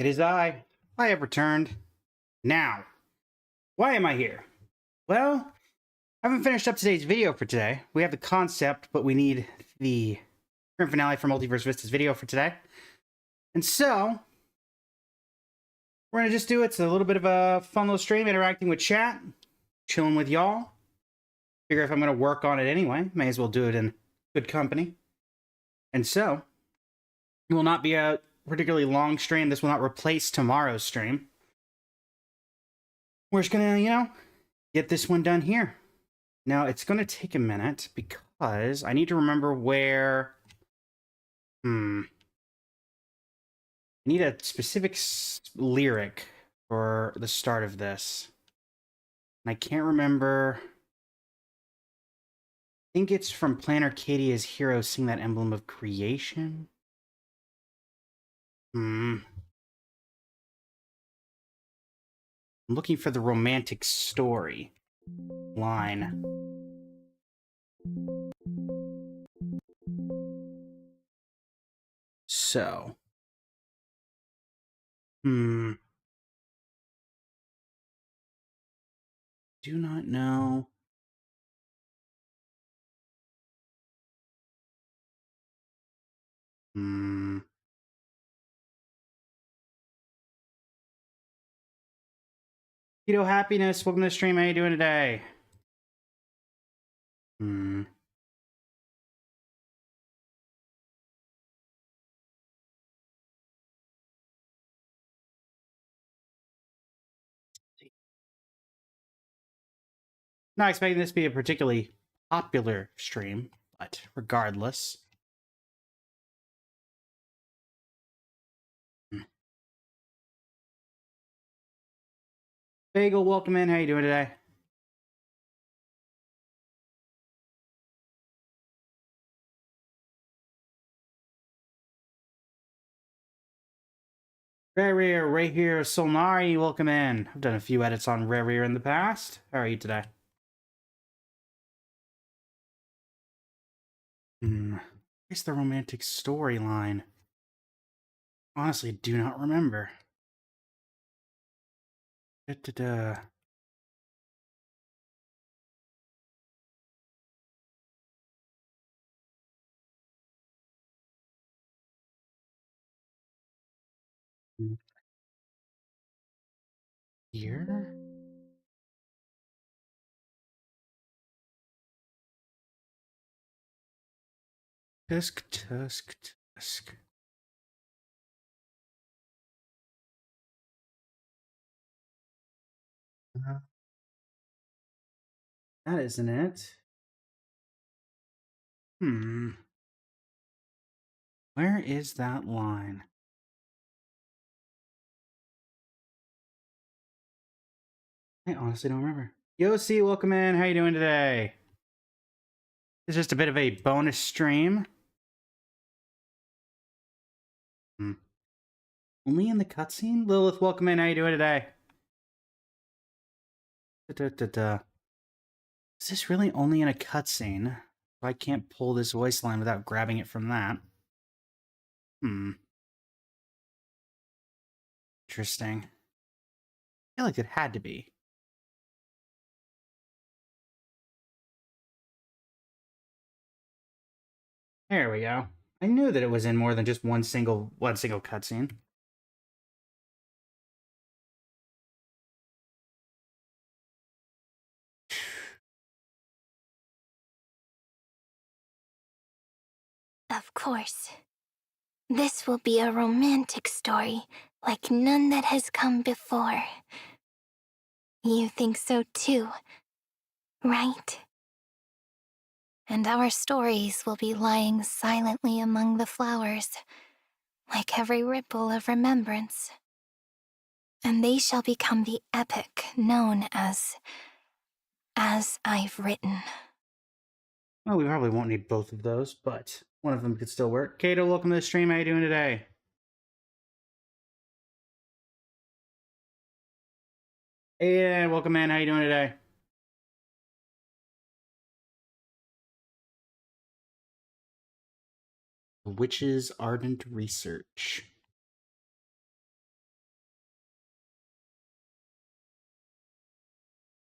It is I. I have returned. Now, why am I here? Well, I haven't finished up today's video for today. We have the concept, but we need the grand finale for Multiverse Vistas video for today. And so, we're going to just do it. It's a little bit of a fun little stream, interacting with chat, chilling with y'all. Figure if I'm going to work on it anyway, may as well do it in good company. And so, it will not be a particularly long stream. This will not replace tomorrow's stream. We're just gonna, get this one done here. Now, it's gonna take a minute because I need to remember where... I need a specific lyric for the start of this. And I can't remember... I think it's from Plan Arcadia's Heroes Sing That Emblem of Creation. I'm looking for the romantic story line. So. Do not know. Keto Happiness, welcome to the stream. How you doing today? Not expecting this to be a particularly popular stream, but regardless. Bagel, welcome in. How you doing today? Rare right here. Solnari, welcome in. I've done a few edits on Rare in the past. How are you today? Where's the romantic storyline? Honestly, do not remember. Here? Tusk. That isn't it. Where is that line? I honestly don't remember. Yossi, welcome in. How you doing today? It's just a bit of a bonus stream. Only in the cutscene? Lilith, welcome in. How you doing today? Is this really only in a cutscene? I can't pull this voice line without grabbing it from that. Interesting. I feel like it had to be. There we go. I knew that it was in more than just one single cutscene. Of course. This will be a romantic story, like none that has come before. You think so too, right? And our stories will be lying silently among the flowers, like every ripple of remembrance. And they shall become the epic known as I've written. Well, we probably won't need both of those, but one of them could still work. Kato, welcome to the stream. How you doing today? And welcome in. How you doing today? Witch's Ardent Research.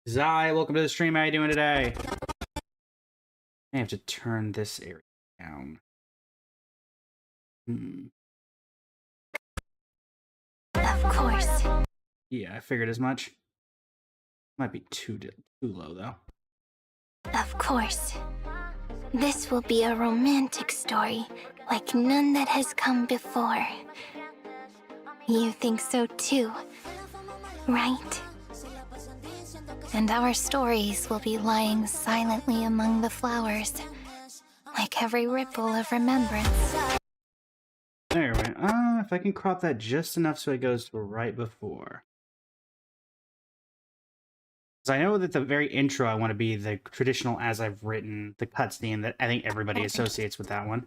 Zai, welcome to the stream. How you doing today? I have to turn this area down. Of course. Yeah, I figured as much. Might be too low, though. Of course. This will be a romantic story, like none that has come before. You think so too, right? And our stories will be lying silently among the flowers, like every ripple of remembrance. There we go. If I can crop that just enough so it goes to right before. Because I know that the very intro I want to be the traditional as I've written, the cutscene that I think everybody associates with that one.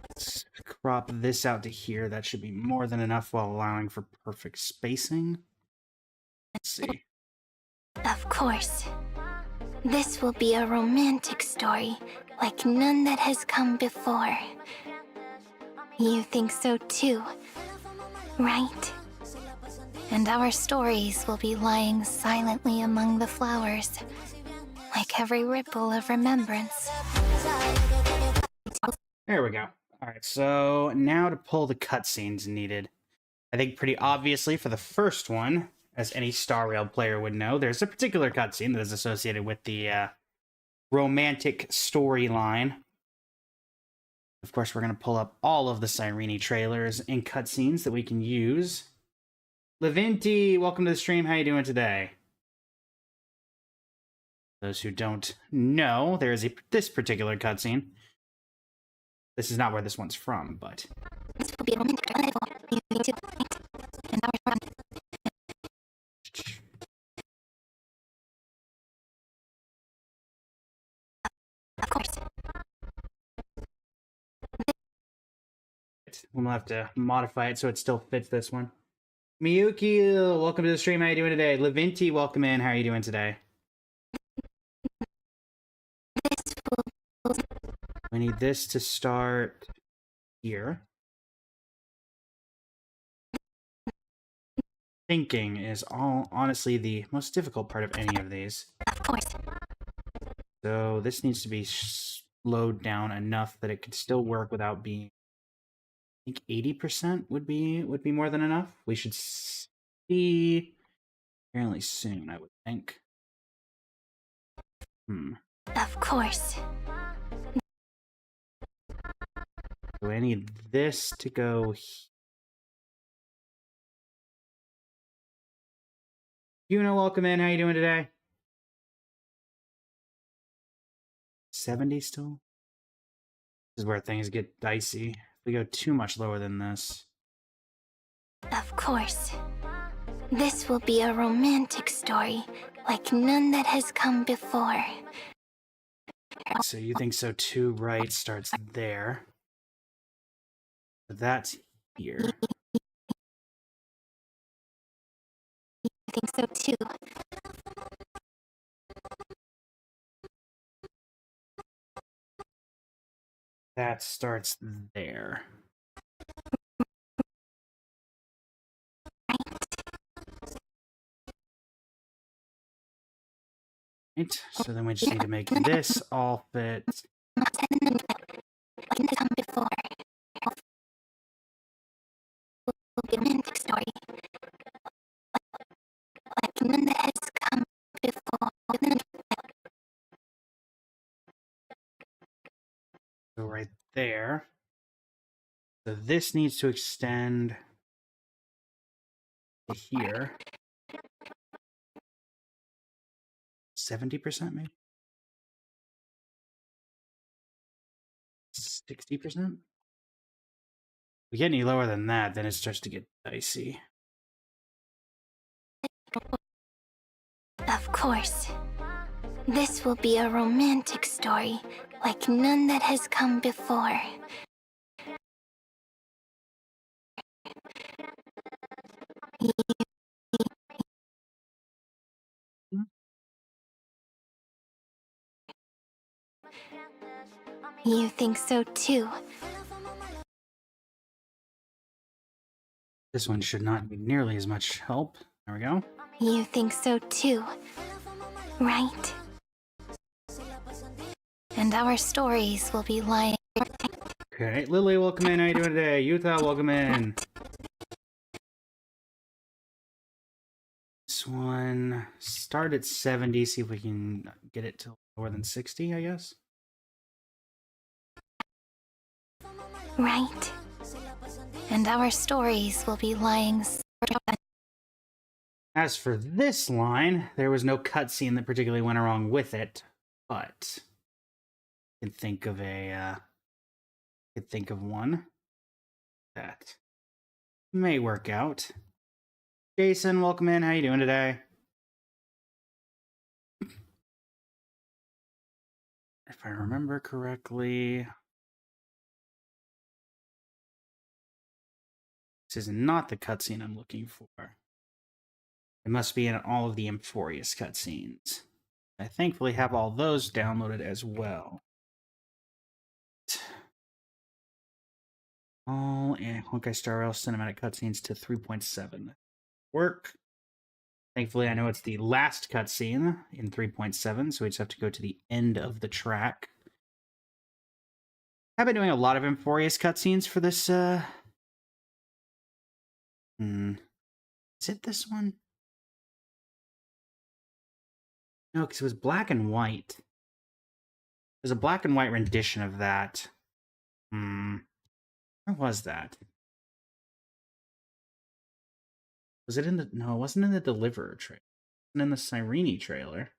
Let's crop this out to here. That should be more than enough while allowing for perfect spacing. Let's see. Of course. This will be a romantic story, like none that has come before. You think so too, right? And our stories will be lying silently among the flowers, like every ripple of remembrance. There we go. Alright, so now to pull the cutscenes needed. I think pretty obviously for the first one, as any Star Rail player would know, there's a particular cutscene that is associated with the romantic storyline. Of course, we're going to pull up all of the Cyrene trailers and cutscenes that we can use. Levinti, welcome to the stream. How you doing today? Those who don't know, there is this particular cutscene. This is not where this one's from, but... This will be a romantic story. And our Of course. We'll have to modify it so it still fits this one. Miyuki, welcome to the stream. How you doing today? Levinti, welcome in. How are you doing today? We need this to start here. Thinking is honestly the most difficult part of any of these. Of course. So this needs to be slowed down enough that it could still work without being... I think 80% would be more than enough. We should see fairly soon, I would think. Of course. So I need this to go here. Yuna, welcome in. How you doing today? 70 still? This is where things get dicey. If we go too much lower than this. Of course. This will be a romantic story, like none that has come before. So you think so too, right? Starts there. That's here. You think so too. That starts there. Right, so then we just need to make this all fit. Come before. Will be a romantic story. Like none that has come before. So right there. So this needs to extend to here. 70% maybe? 60%? If we get any lower than that, then it starts to get dicey. Of course. This will be a romantic story, like none that has come before. You think so too. This one should not be nearly as much help. There we go. You think so too, right? And our stories will be lying. Okay, Lily, welcome in. How you doing today? Utah, welcome in. This one, start at 70, see if we can get it to lower than 60, I guess. Right? And our stories will be lying. As for this line, there was no cutscene that particularly went wrong with it, but I can think of one that may work out. Jason, welcome in. How you doing today? If I remember correctly, this is not the cutscene I'm looking for. It must be in all of the Emphorius cutscenes. I thankfully have all those downloaded as well. All and Honkai Star Rail cinematic cutscenes to 3.7. Work. Thankfully, I know it's the last cutscene in 3.7, so we just have to go to the end of the track. I've been doing a lot of Emphorius cutscenes for this, Is it this one? No, because it was black and white. There's a black and white rendition of that. Where was that? Was it in the... No, it wasn't in the Deliverer trailer. It wasn't in the Cyrene trailer.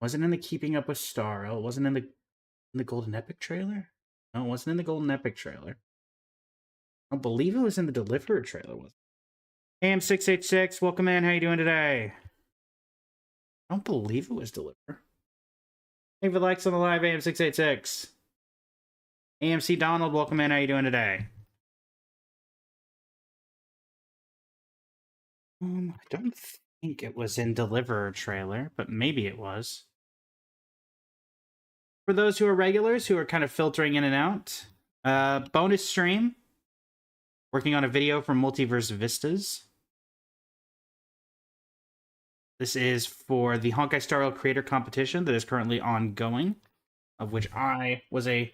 Wasn't in the Keeping Up with Starro. It wasn't in the Golden Epic trailer? No, it wasn't in the Golden Epic trailer. I don't believe it was in the Deliverer trailer, was it? AM686, welcome in. How you doing today? I don't believe it was Deliverer. Hey, for likes on the live, AM686. AMC Donald, welcome in. How you doing today? I don't think it was in Deliverer trailer, but maybe it was. For those who are regulars, who are kind of filtering in and out, bonus stream. Working on a video from Multiverse Vistas. This is for the Honkai Star Rail Creator Competition that is currently ongoing, of which I was a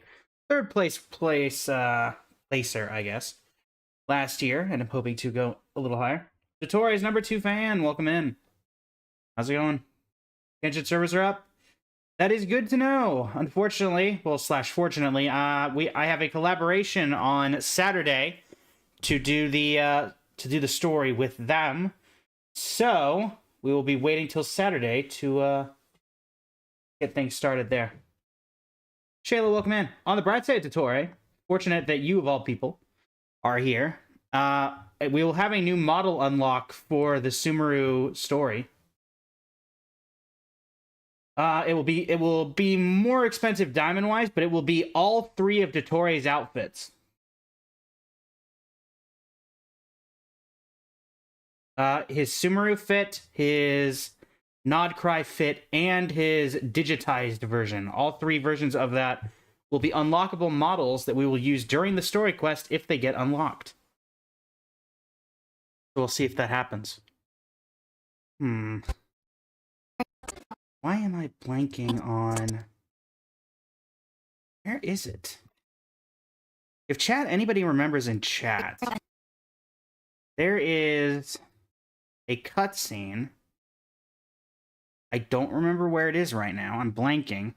third place placer, I guess, last year, and I'm hoping to go a little higher. Dotori's #2 fan, welcome in. How's it going? Genshin servers are up. That is good to know. Unfortunately, well, / fortunately, I have a collaboration on Saturday to do the story with them. So we will be waiting till Saturday to get things started there. Shayla, welcome in. On the bright side, Dottore, fortunate that you, of all people, are here. We will have a new model unlock for the Sumeru story. It will be more expensive diamond-wise, but it will be all 3 of Dottore's outfits. His Sumeru fit, his Nodcry fit, and his digitized version. All 3 versions of that will be unlockable models that we will use during the story quest if they get unlocked. So we'll see if that happens. Why am I blanking on... Where is it? If anybody remembers in chat, there is a cutscene. I don't remember where it is right now. I'm blanking.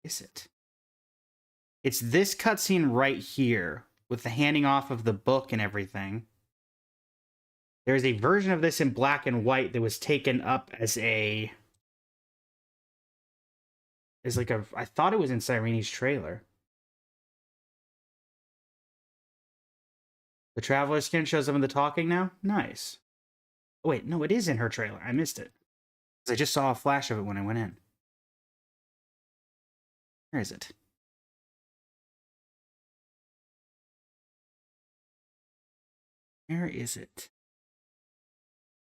Is it? It's this cutscene right here with the handing off of the book and everything. There's a version of this in black and white that was taken up as I thought it was in Cyrene's trailer. The Traveler skin shows up in the talking now? Nice. Oh, wait, no, it is in her trailer. I missed it. I just saw a flash of it when I went in. Where is it? Where is it?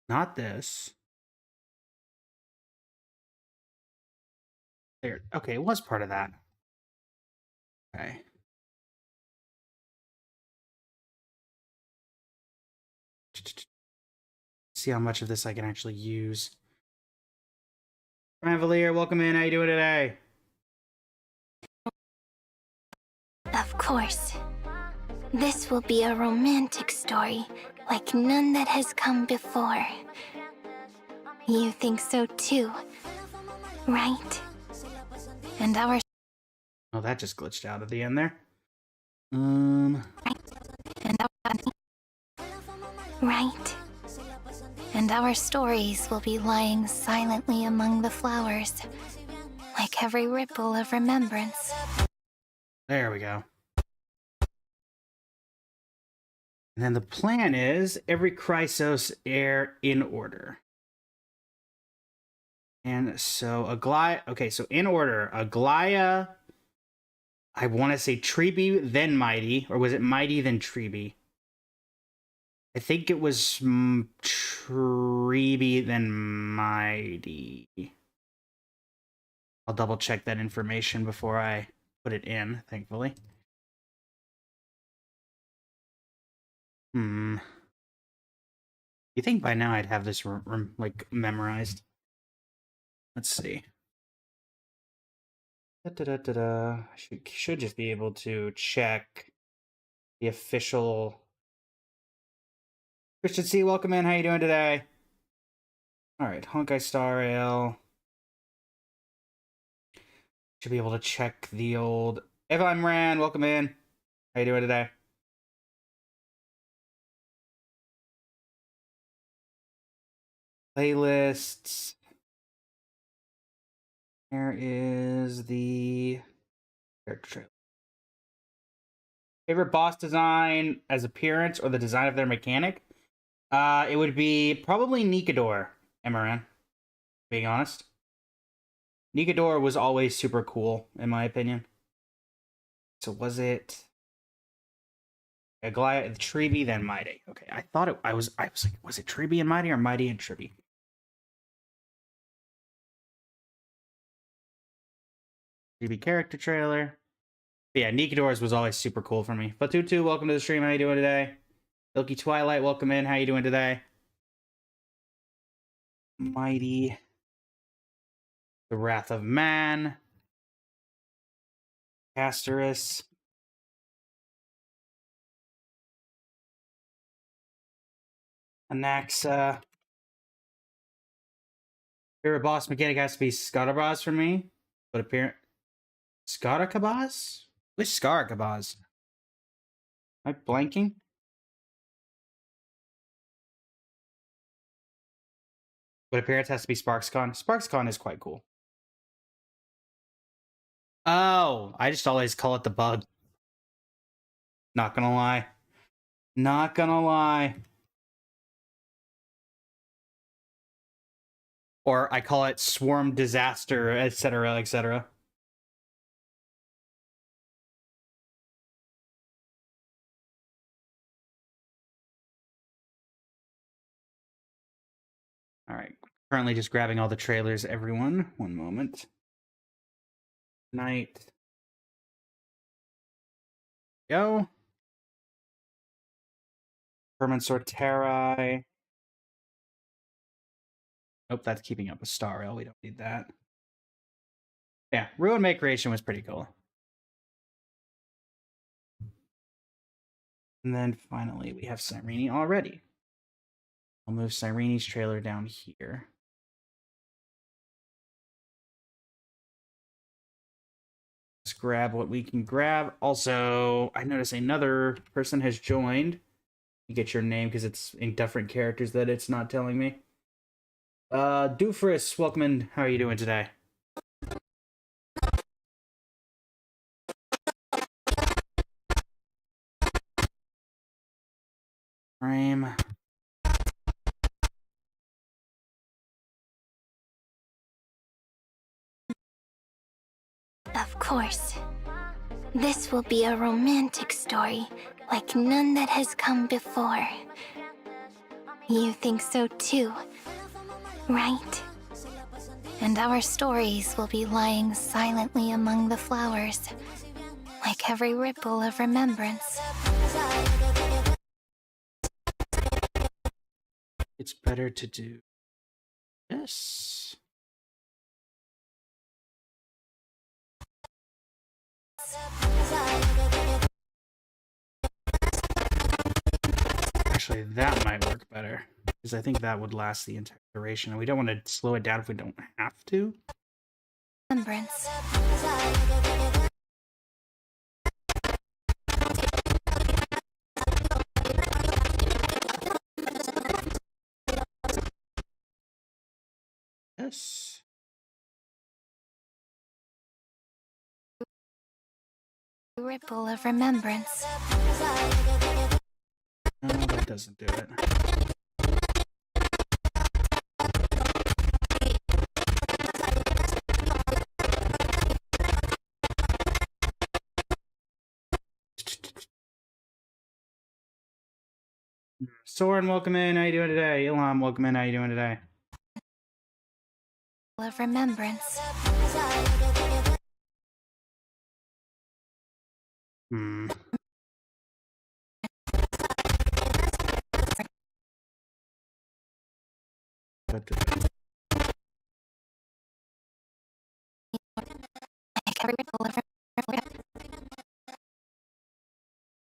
Not this. There. Okay, it was part of that. Okay. See how much of this I can actually use. Ryan welcome in. How you doing today? Of course. This will be a romantic story like none that has come before. You think so too, right? And our... Oh, that just glitched out at the end there. Right. And our stories will be lying silently among the flowers, like every ripple of remembrance. There we go. And then the plan is every Chrysos heir in order. And so Aglaia, okay, so in order, Aglaia, I want to say Treeby, then Mighty, or was it Mighty, then Treeby? I think it was Treeby, then Mighty. I'll double check that information before I put it in, thankfully. You think by now I'd have this like memorized? Let's see. I should just be able to check the official. Christian C, welcome in. How you doing today? All right, Honkai Star Ale. Should be able to check the old. Evan Ran, welcome in. How you doing today? Playlists. There is the character trailer. Favorite boss design as appearance or the design of their mechanic? It would be probably Nikador, Emeran, being honest. Nikador was always super cool, in my opinion. So was it Aglaia, Treeby, then Mighty? Okay, I thought I was like, was it Treeby and Mighty or Mighty and Treeby? Treeby character trailer. But yeah, Nikador's was always super cool for me. Fatutu, welcome to the stream. How you doing today? Milky Twilight, welcome in. How you doing today? Mighty. The Wrath of Man. Casterus. Anaxa. Favorite boss mechanic has to be Scarabaz for me. But apparent Scaracabaz? Which Scaracabaz? Am I blanking? But appearance has to be SparksCon. SparksCon is quite cool. Oh, I just always call it the bug. Not gonna lie. Not gonna lie. Or I call it swarm disaster, etc., etc. All right. Currently just grabbing all the trailers, everyone. One moment. Night. Go. Herman Sorterai. Nope, that's keeping up with Star Rail. We don't need that. Yeah, Ruin May Creation was pretty cool. And then finally, we have Cyrene already. I'll move Cyrene's trailer down here. Let's grab what we can grab. Also, I notice another person has joined. You get your name because it's in different characters that it's not telling me. Doofus, welcome in. How are you doing today? Frame. Of course. This will be a romantic story like none that has come before. You think so too, right? And our stories will be lying silently among the flowers, like every ripple of remembrance. It's better to do this. Actually, that might work better, because I think that would last the entire duration, and we don't want to slow it down if we don't have to. Remembrance. Yes. Ripple of remembrance. No, that doesn't do it. Soren, welcome in. How you doing today? Ilham, welcome in. How you doing today? Of remembrance. Hmm.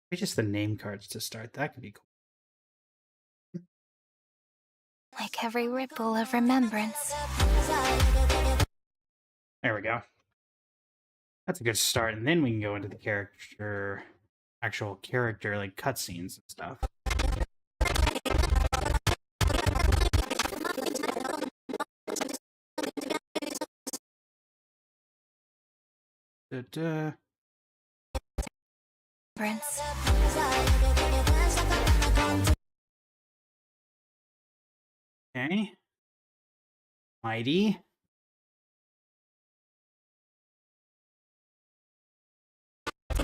Maybe just the name cards to start. That could be cool. Like every ripple of remembrance. There we go. That's a good start, and then we can go into the character, actual character, like cutscenes and stuff. Da-da. Remembrance. Okay. Mighty.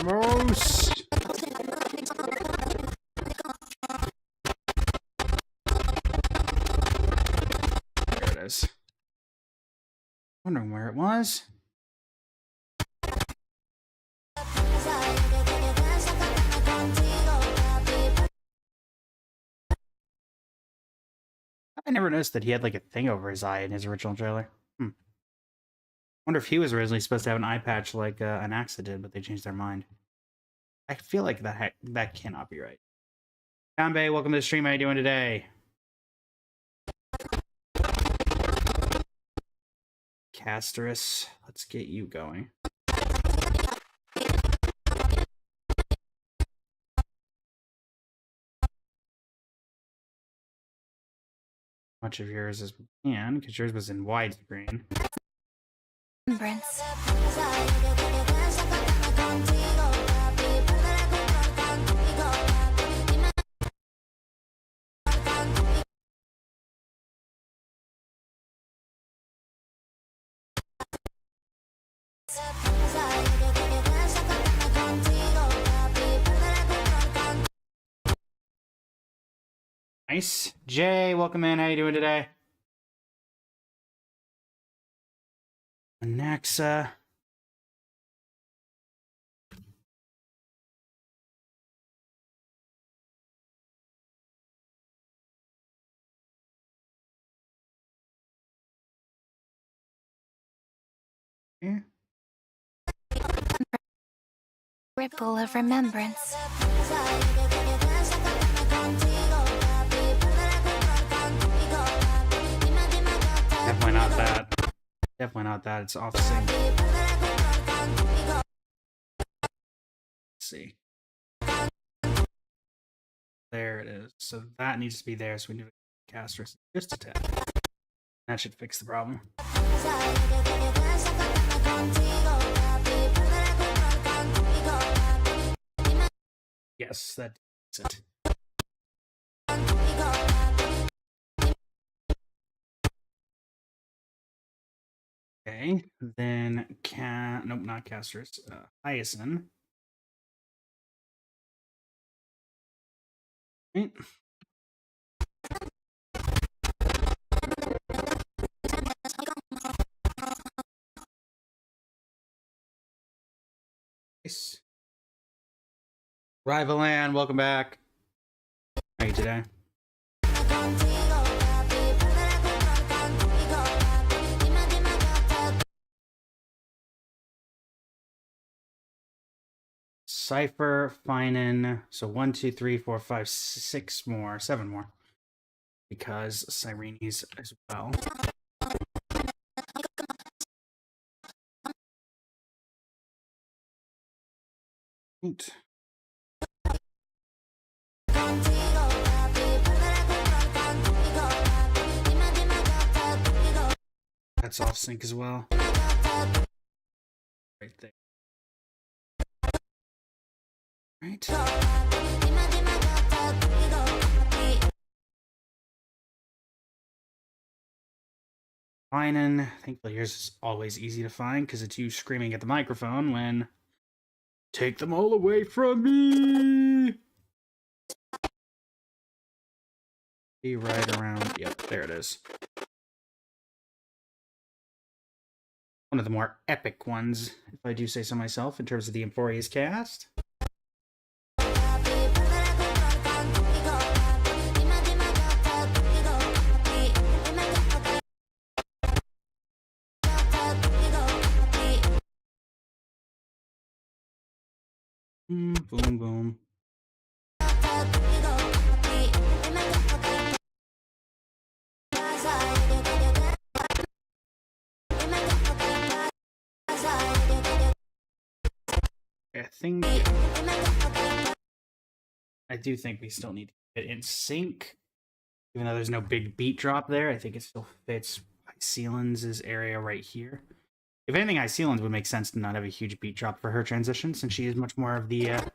Most. There it is. Wondering where it was. I never noticed that he had like a thing over his eye in his original trailer. Wonder if he was originally supposed to have an eye patch like Anaxa did, but they changed their mind. I feel like that cannot be right. Kanbei, welcome to the stream. How you doing today? Casterus, let's get you going. Much of yours as we can, because yours was in widescreen. Remembrance. Nice. Jay, welcome in. How you doing today? Anaxa. Yeah. Ripple of remembrance. Definitely not that. Definitely not that. It's off sync. Let's see. There it is. So that needs to be there. So we need to caster just a tad. That should fix the problem. Yes, that is it. Okay, then nope, not casters. Hyacinth. Right. Nice. Rivalan, welcome back. How are you today? Cypher, Finan. So 1, 2, 3, 4, 5, 6 more, 7 more. Because Sirenes as well. Right. That's off sync as well. Right there. Right. Finan. Thankfully, yours is always easy to find because it's you screaming at the microphone when take them all away from me. Be right around. Yep, there it is. One of the more epic ones, if I do say so myself, in terms of the Emphoria's cast. Boom, boom. I think I do think we still need to get in sync. Even though there's no big beat drop there, I think it still fits Iceland's area right here. If anything, Iceland's would make sense to not have a huge beat drop for her transition, since she is much more of the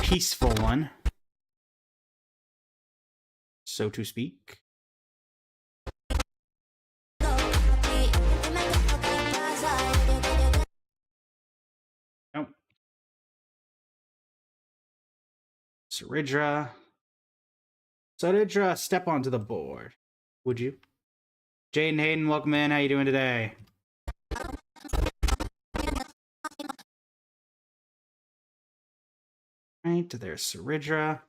peaceful one, so to speak. Nope. Saridra. Saridra, step onto the board. Would you? Jaden Hayden, welcome in. How you doing today? Right, there's Saridra.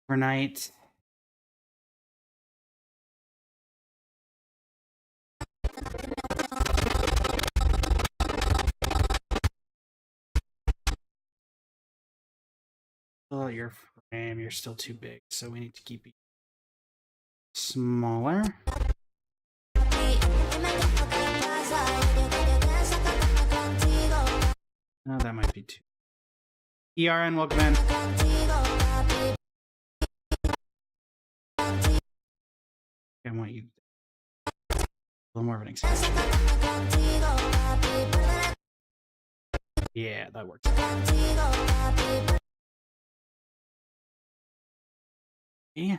Overnight. Oh, your frame, you're still too big, so we need to keep you smaller. Oh, that might be too. ERN, welcome in. I want you a little more of an extension. Yeah, that works. Yeah.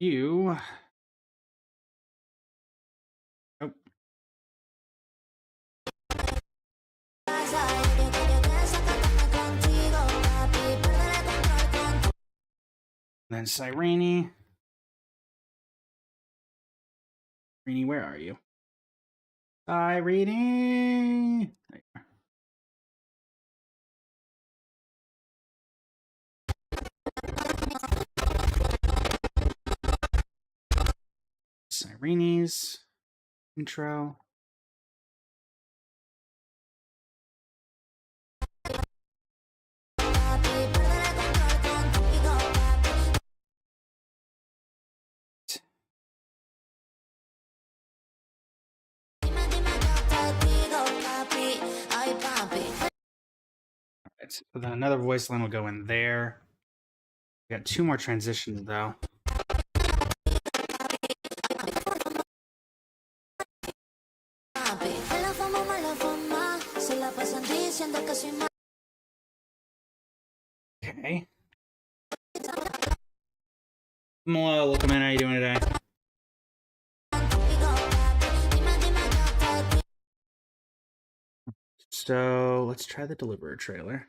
You. Oh. Then Sirene. Sirene, where are you? Sirene! There you are. Sirene's intro. Alright, so then another voice line will go in there. We got 2 more transitions though. Okay. Moa, welcome in. How you doing today? So let's try the Deliverer trailer.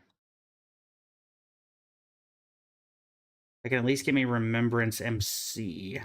I can at least give me Remembrance MC.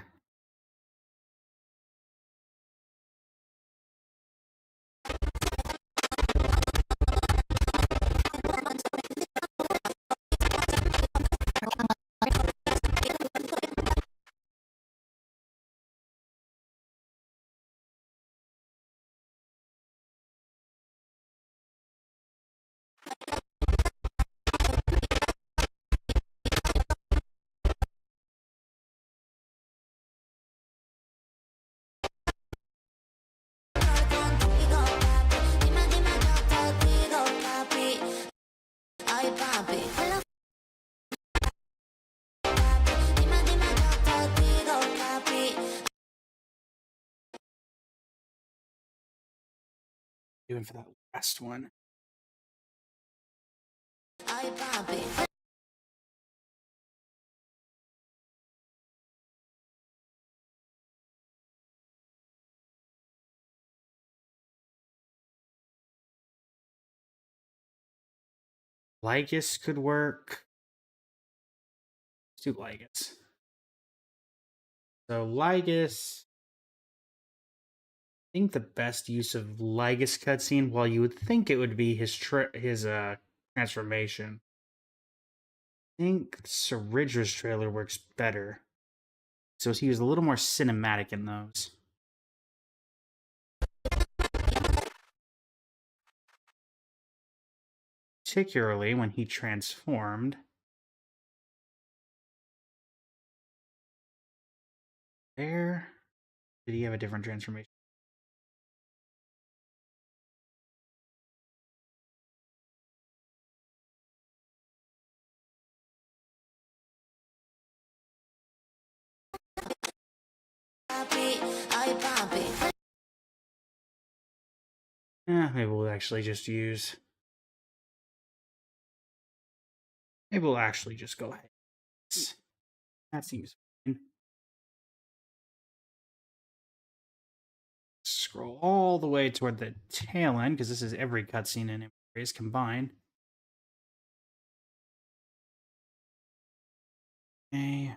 Doing for that last one. Lygus could work. Let's do Lygus. So Lygus, I think the best use of Lygus cutscene, while you would think it would be his transformation, I think Saridra's trailer works better. So he was a little more cinematic in those. Particularly when he transformed. There. Did he have a different transformation? Maybe we'll actually just use... Maybe we'll actually just go ahead. That seems fine. Scroll all the way toward the tail end, because this is every cutscene in Embrace combined. Okay.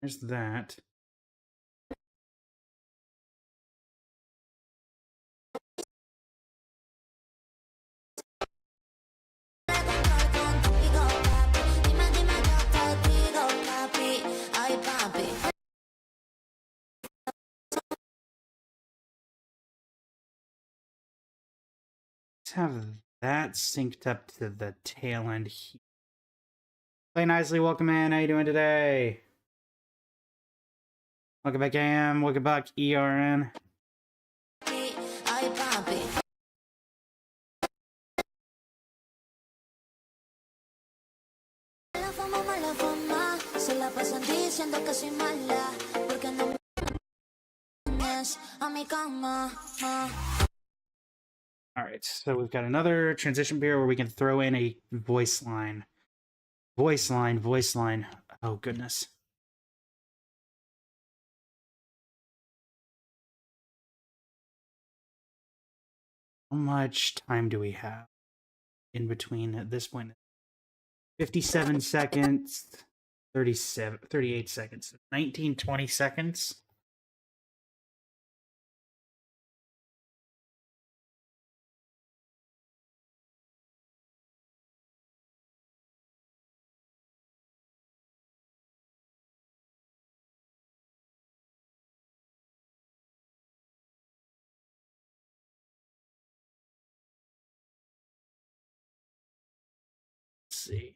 There's that. Let's have that synced up to the tail end here. Play nicely, welcome in. How you doing today? Welcome back, AM. Welcome back, ERN. Alright, so we've got another transition period where we can throw in a voice line. Voice line, voice line. Oh, goodness. How much time do we have in between at this point? 57 seconds, 38 seconds, 19, 20 seconds. Let's see.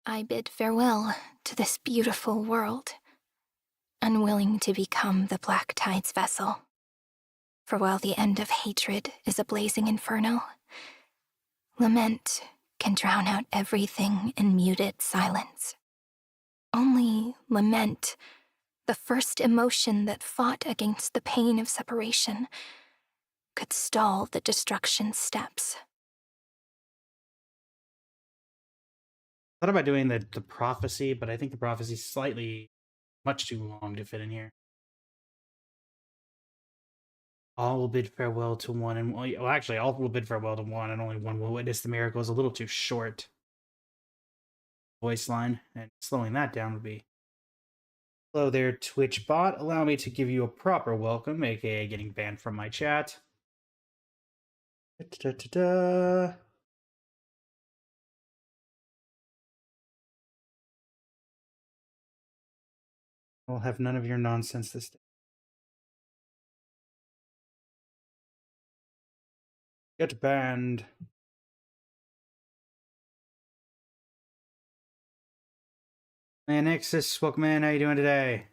I bid farewell to this beautiful world, unwilling to become the Black Tide's vessel. For while the end of hatred is a blazing inferno, lament can drown out everything in muted silence. Only lament, the first emotion that fought against the pain of separation, could stall the destruction steps. Thought about doing the prophecy, but I think the prophecy is slightly much too long to fit in here. All will bid farewell to one, and well, actually, all will bid farewell to one, and only one will witness the miracle is a little too short. Voice line, and slowing that down would be. Hello there, Twitch bot. Allow me to give you a proper welcome, aka getting banned from my chat. Da-da-da-da. I'll have none of your nonsense this day. Get banned. Man, Nexus, welcome in. How you doing today?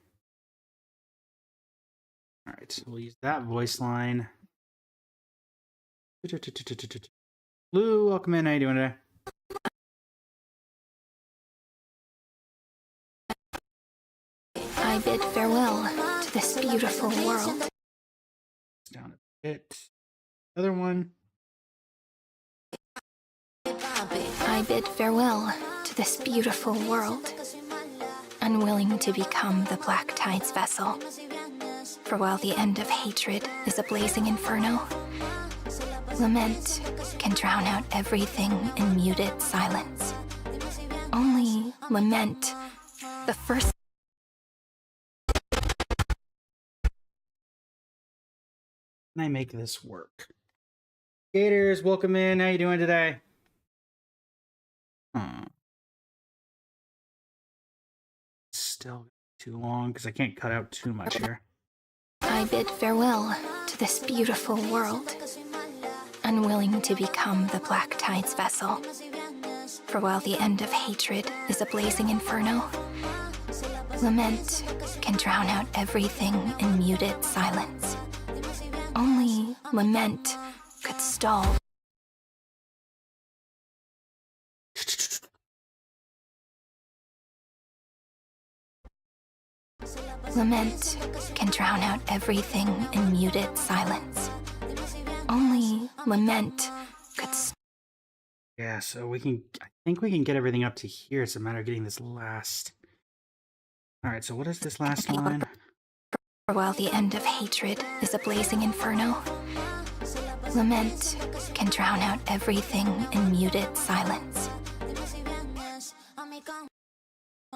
All right, so we'll use that voice line. Lou, welcome in. How you doing today? I bid farewell to this beautiful world. Down a bit. Other one. I bid farewell to this beautiful world, unwilling to become the Black Tide's vessel. For while the end of hatred is a blazing inferno, lament can drown out everything in muted silence. Only lament, the first. Can I make this work? Gators, welcome in. How you doing today? Still too long because I can't cut out too much here. I bid farewell to this beautiful world, unwilling to become the Black Tide's vessel. For while the end of hatred is a blazing inferno, lament can drown out everything in muted silence. Only lament could stall. Lament can drown out everything in muted silence. Only lament could. Yeah, so we can. I think we can get everything up to here. It's a matter of getting this last. All right. So what is this last line? For while the end of hatred is a blazing inferno, lament can drown out everything in muted silence.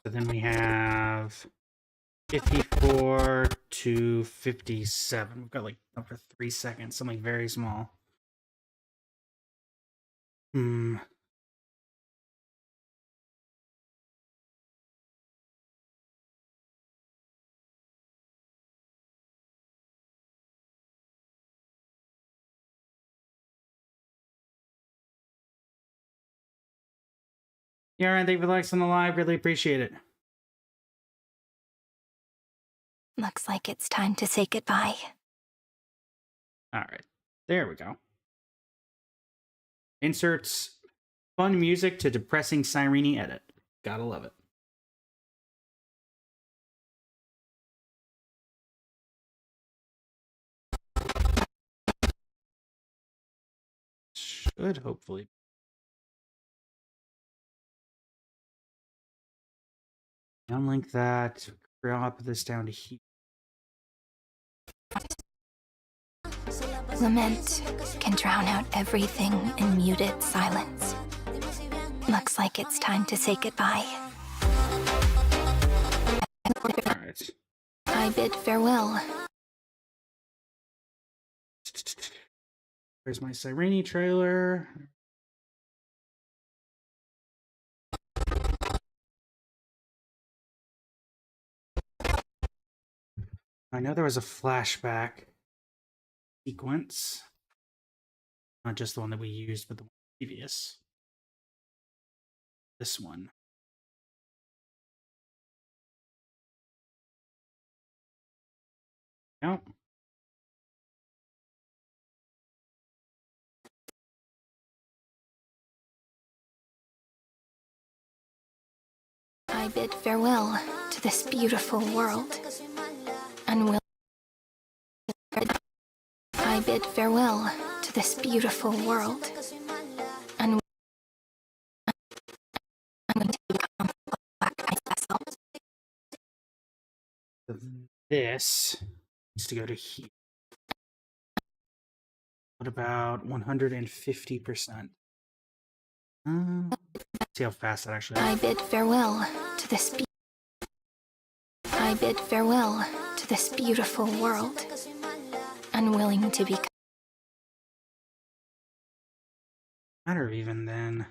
So then we have 54 to 57. We've got like over 3 seconds, something very small. Yeah, and thank you for the likes on the live. Really appreciate it. Looks like it's time to say goodbye. All right. There we go. Inserts fun music to depressing Sirene edit. Gotta love it. Should hopefully. Unlink that. Drop this down to here. Lament can drown out everything in muted silence. Looks like it's time to say goodbye. All right. I bid farewell. Where's my Sirene trailer? I know there was a flashback sequence. Not just the one that we used, but the one previous. This one. Nope. I bid farewell to this beautiful world. I bid farewell to this beautiful world. Unwilling to become a Black Tide's vessel. This needs to go to here. What about 150%? See how fast that actually is. I bid farewell to this. I bid farewell to this beautiful world. Unwilling to become. Matter of even then.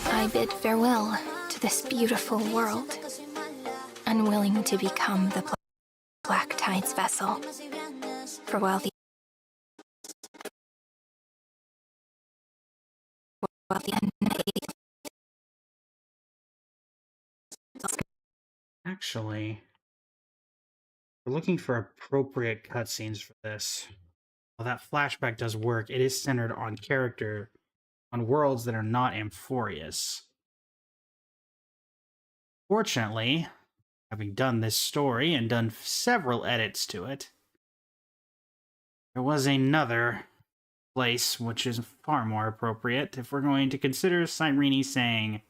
I bid farewell to this beautiful world, unwilling to become the Black Tide's vessel. For while the Actually, we're looking for appropriate cutscenes for this. While that flashback does work, it is centered on worlds that are not Amphorius. Fortunately, having done this story and done several edits to it, there was another place which is far more appropriate if we're going to consider Cyrene saying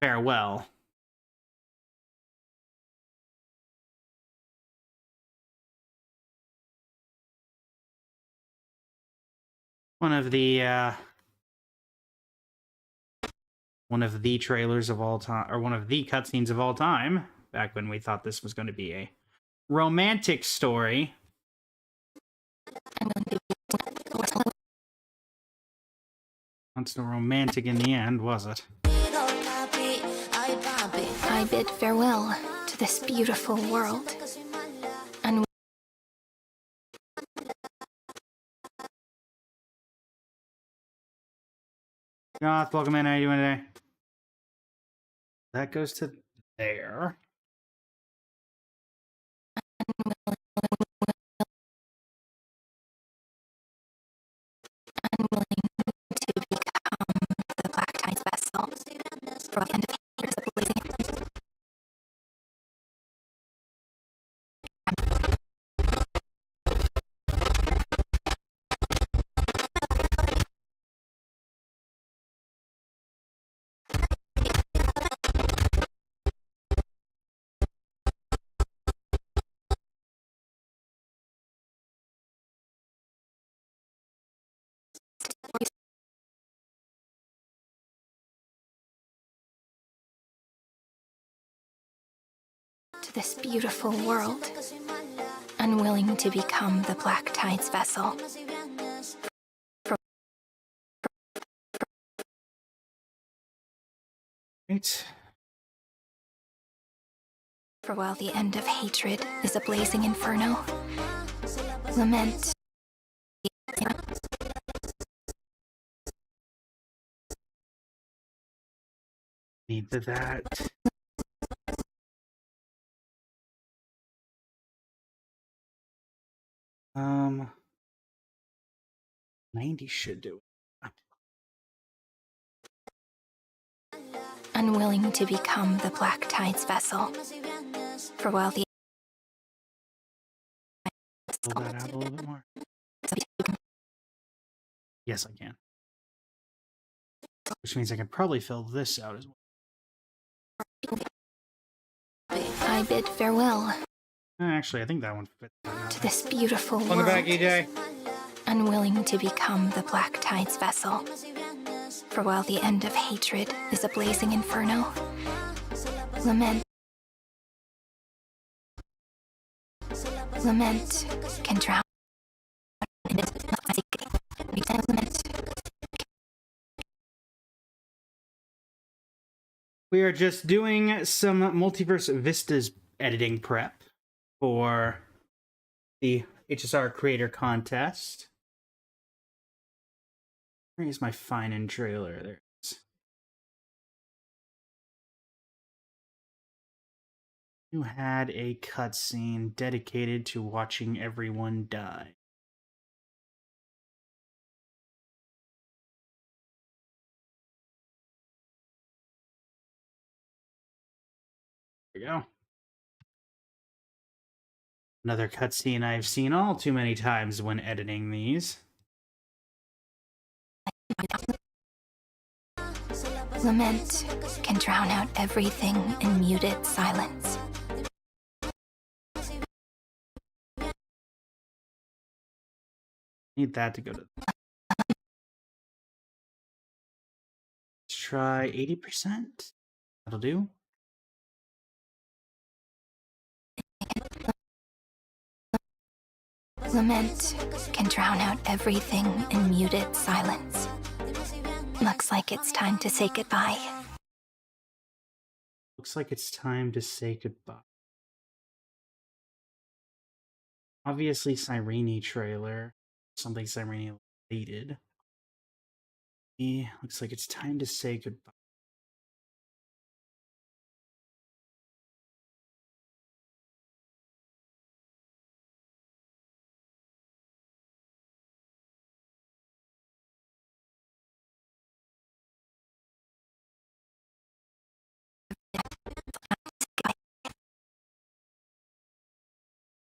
farewell. One of the trailers of all time, or one of the cutscenes of all time, back when we thought this was going to be a romantic story. Not so romantic in the end, was it? I bid farewell to this beautiful world. And Goth, welcome in. How you doing today? That goes to there. unwilling to become the Black Tide's vessel for the end of hatred is a blazing to this beautiful world, unwilling to become the Black Tide's vessel. Right. For while the end of hatred is a blazing inferno, lament Need that. 90 should do it. unwilling to become the Black Tide's vessel. For while the Fill that out a little bit more. Yes, I can. Which means I can probably fill this out as well. I bid farewell Actually, I think that one fits. to this beautiful Welcome world, back, EJ. unwilling to become the Black Tide's vessel. For while the end of hatred is a blazing inferno, lament can drown in its lament. We are just doing some Multiverse Vistas editing prep for the HSR Creator Contest. Where is my fine-in trailer? There it is. You had a cutscene dedicated to watching everyone die. There we go. Another cutscene I've seen all too many times when editing these. Lament can drown out everything in muted silence. Need that to go to. Let's try 80%. That'll do. Lament can drown out everything in muted silence. Looks like it's time to say goodbye. Looks like it's time to say goodbye. Obviously, Cyrene trailer. Something Cyrene related. Looks like it's time to say goodbye.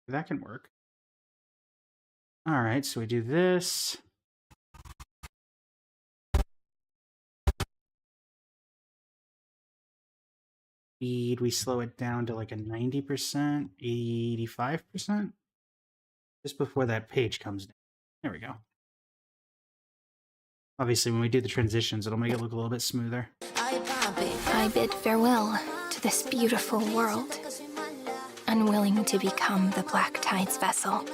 That can work. All right, so we do this. Speed, we slow it down to like a 90%, 85%. Just before that page comes down. There we go. Obviously, when we do the transitions, it'll make it look a little bit smoother. I bid farewell to this beautiful world, unwilling to become the Black Tide's vessel.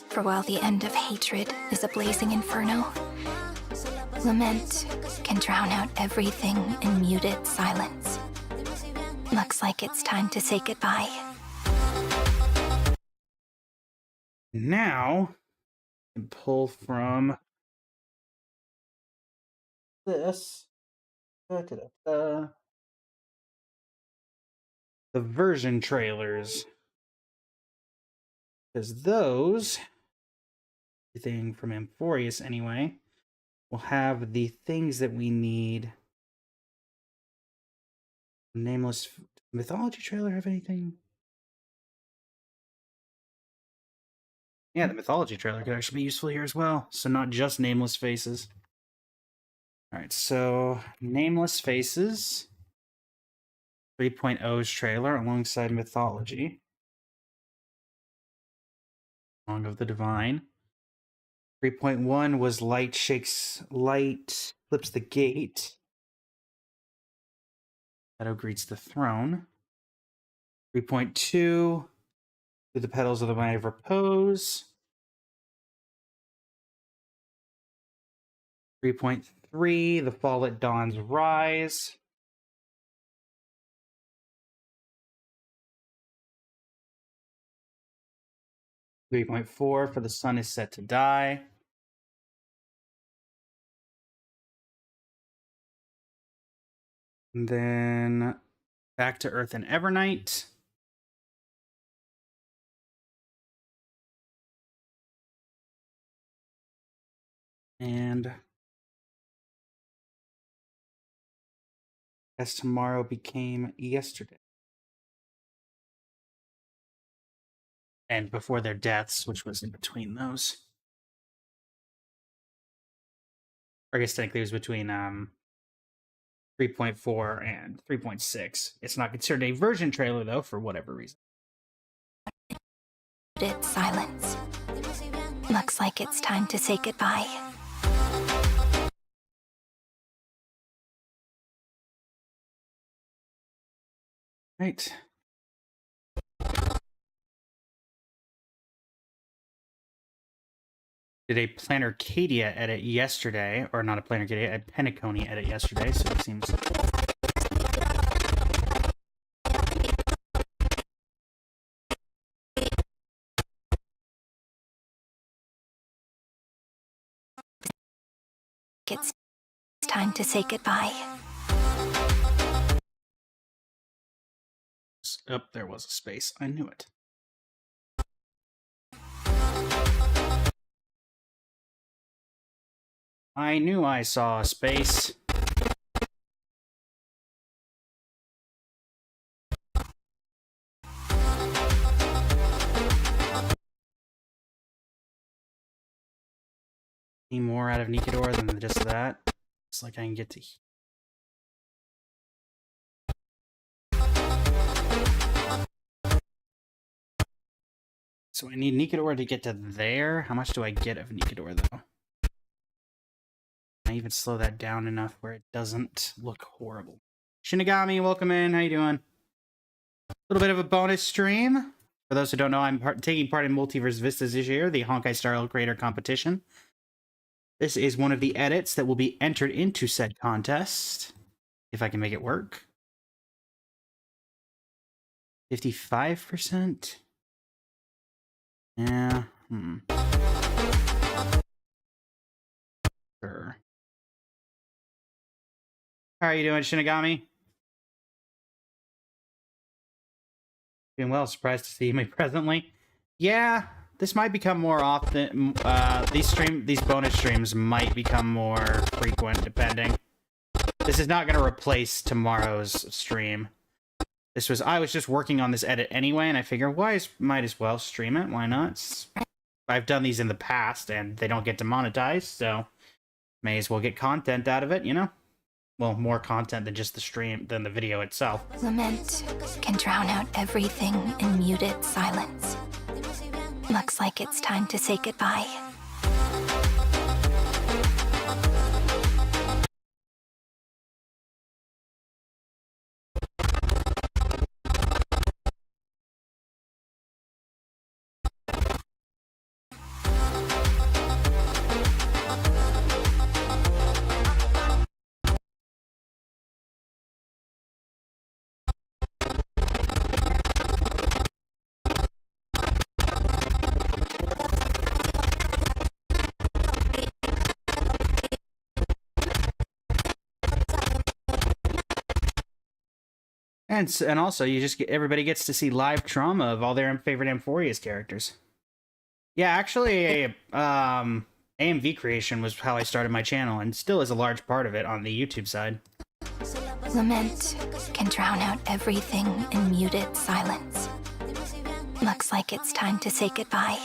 For while the end of hatred is a blazing inferno, lament can drown out everything in muted silence. Looks like it's time to say goodbye. Now, I can pull from this. The version trailers. Because those, everything from Amphorius anyway, will have the things that we need. Nameless Mythology trailer have anything? Yeah, the Mythology trailer could actually be useful here as well. So not just Nameless Faces. Alright, so Nameless Faces 3.0's trailer alongside Mythology. Song of the Divine. 3.1 was Light Flips the Gate. Shadow Greets the Throne. 3.2, Through the Petals of the Vine of Repose. 3.3, The Fall at Dawn's Rise. 3.4, For the Sun is Set to Die. And then Back to Earth and Evernight. And As Tomorrow Became Yesterday. And Before Their Deaths, which was in between those. Or I guess technically it was between 3.4 and 3.6. It's not considered a version trailer, though, for whatever reason. Muted silence. Looks like it's time to say goodbye. Right. Did a Planarcadia edit yesterday, or not a Planarcadia, a Penacony edit yesterday, so it seems... It's time to say goodbye. Oh, there was a space. I knew it. I knew I saw a space. Any more out of Nikador than just that? It's like I can get to... So I need Nikador to get to there. How much do I get of Nikador, though? I even slow that down enough where it doesn't look horrible. Shinigami, welcome in. How you doing? A little bit of a bonus stream. For those who don't know, I'm taking part in Multiverse Vistas this year, the Honkai Star Rail Creator Competition. This is one of the edits that will be entered into said contest, if I can make it work. 55%? Yeah, Sure. How are you doing, Shinigami? Doing well. Surprised to see me presently. Yeah, this might become more often. These bonus streams might become more frequent, depending. This is not going to replace tomorrow's stream. I was just working on this edit anyway, and I figured, might as well stream it. Why not? I've done these in the past, and they don't get demonetized, so may as well get content out of it, you know? Well, more content than just the video itself. Lament can drown out everything in muted silence. Looks like it's time to say goodbye. And also, everybody gets to see live trauma of all their favorite Amphorius characters. Yeah, actually, AMV creation was how I started my channel, and still is a large part of it on the YouTube side. Lament can drown out everything in muted silence. Looks like it's time to say goodbye.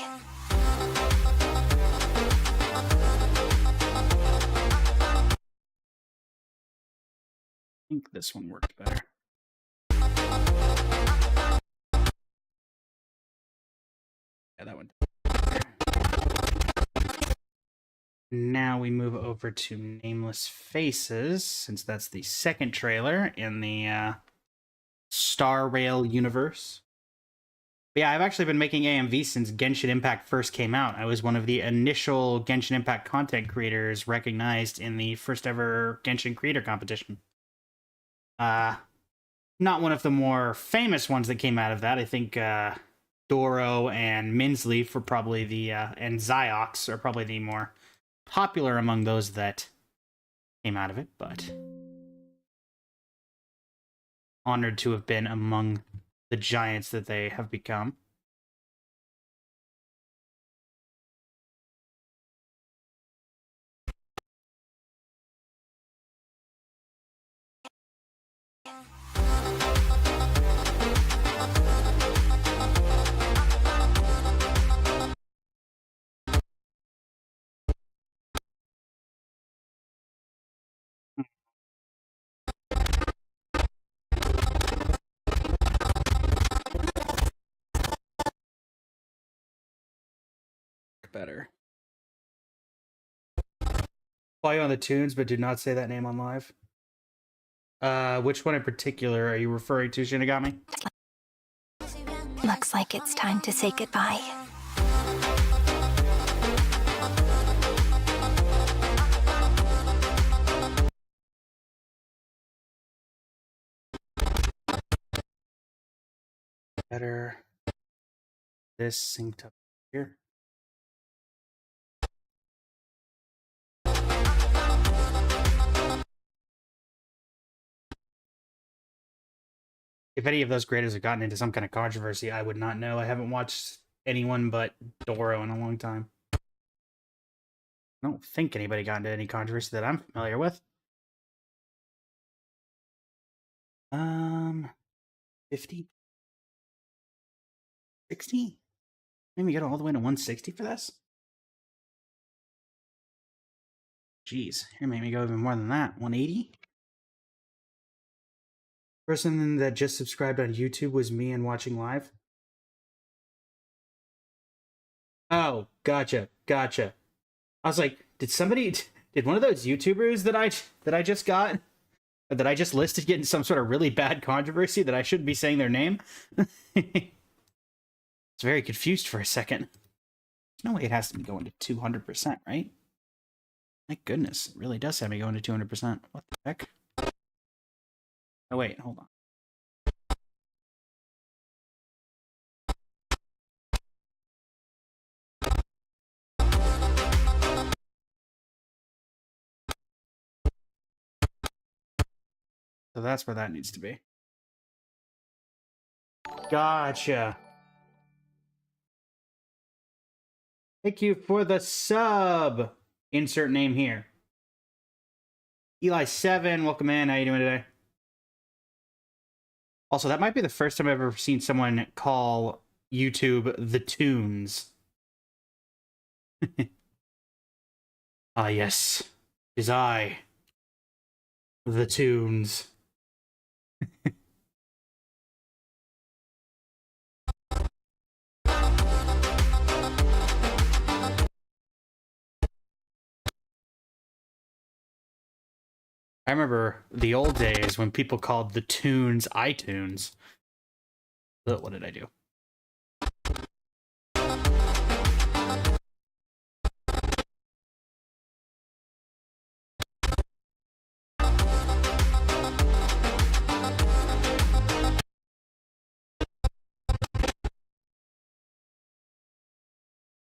I think this one worked better. Yeah, that one. Now we move over to Nameless Faces, since that's the second trailer in the Star Rail universe. But yeah, I've actually been making AMV since Genshin Impact first came out. I was one of the initial Genshin Impact content creators recognized in the first ever Genshin creator competition. Not one of the more famous ones that came out of that. I think Doro and Minsley for probably the and Ziox are probably the more popular among those that came out of it, but honored to have been among the giants that they have become. Better. Follow you on the tunes, but do not say that name on live. Which one in particular are you referring to, Shinigami? Looks like it's time to say goodbye. Better. This synced up here. If any of those creators have gotten into some kind of controversy, I would not know. I haven't watched anyone but Doro in a long time. I don't think anybody got into any controversy that I'm familiar with. 50? 60? Maybe get all the way to 160 for this? Jeez, here made me go even more than that. 180? Person that just subscribed on YouTube was me and watching live. Oh, gotcha. I was like, did one of those YouTubers that I just got, that I just listed, get in some sort of really bad controversy that I shouldn't be saying their name? It's very confused for a second. There's no way it has to be going to 200%, right? My goodness, it really does have me going to 200%. What the heck? Oh, wait, hold on. So that's where that needs to be. Gotcha. Thank you for the sub. Insert name here. Eli7, welcome in. How you doing today? Also, that might be the first time I've ever seen someone call YouTube the Tunes. Ah, yes. It is I, the Tunes. I remember the old days when people called the Tunes iTunes. But what did I do?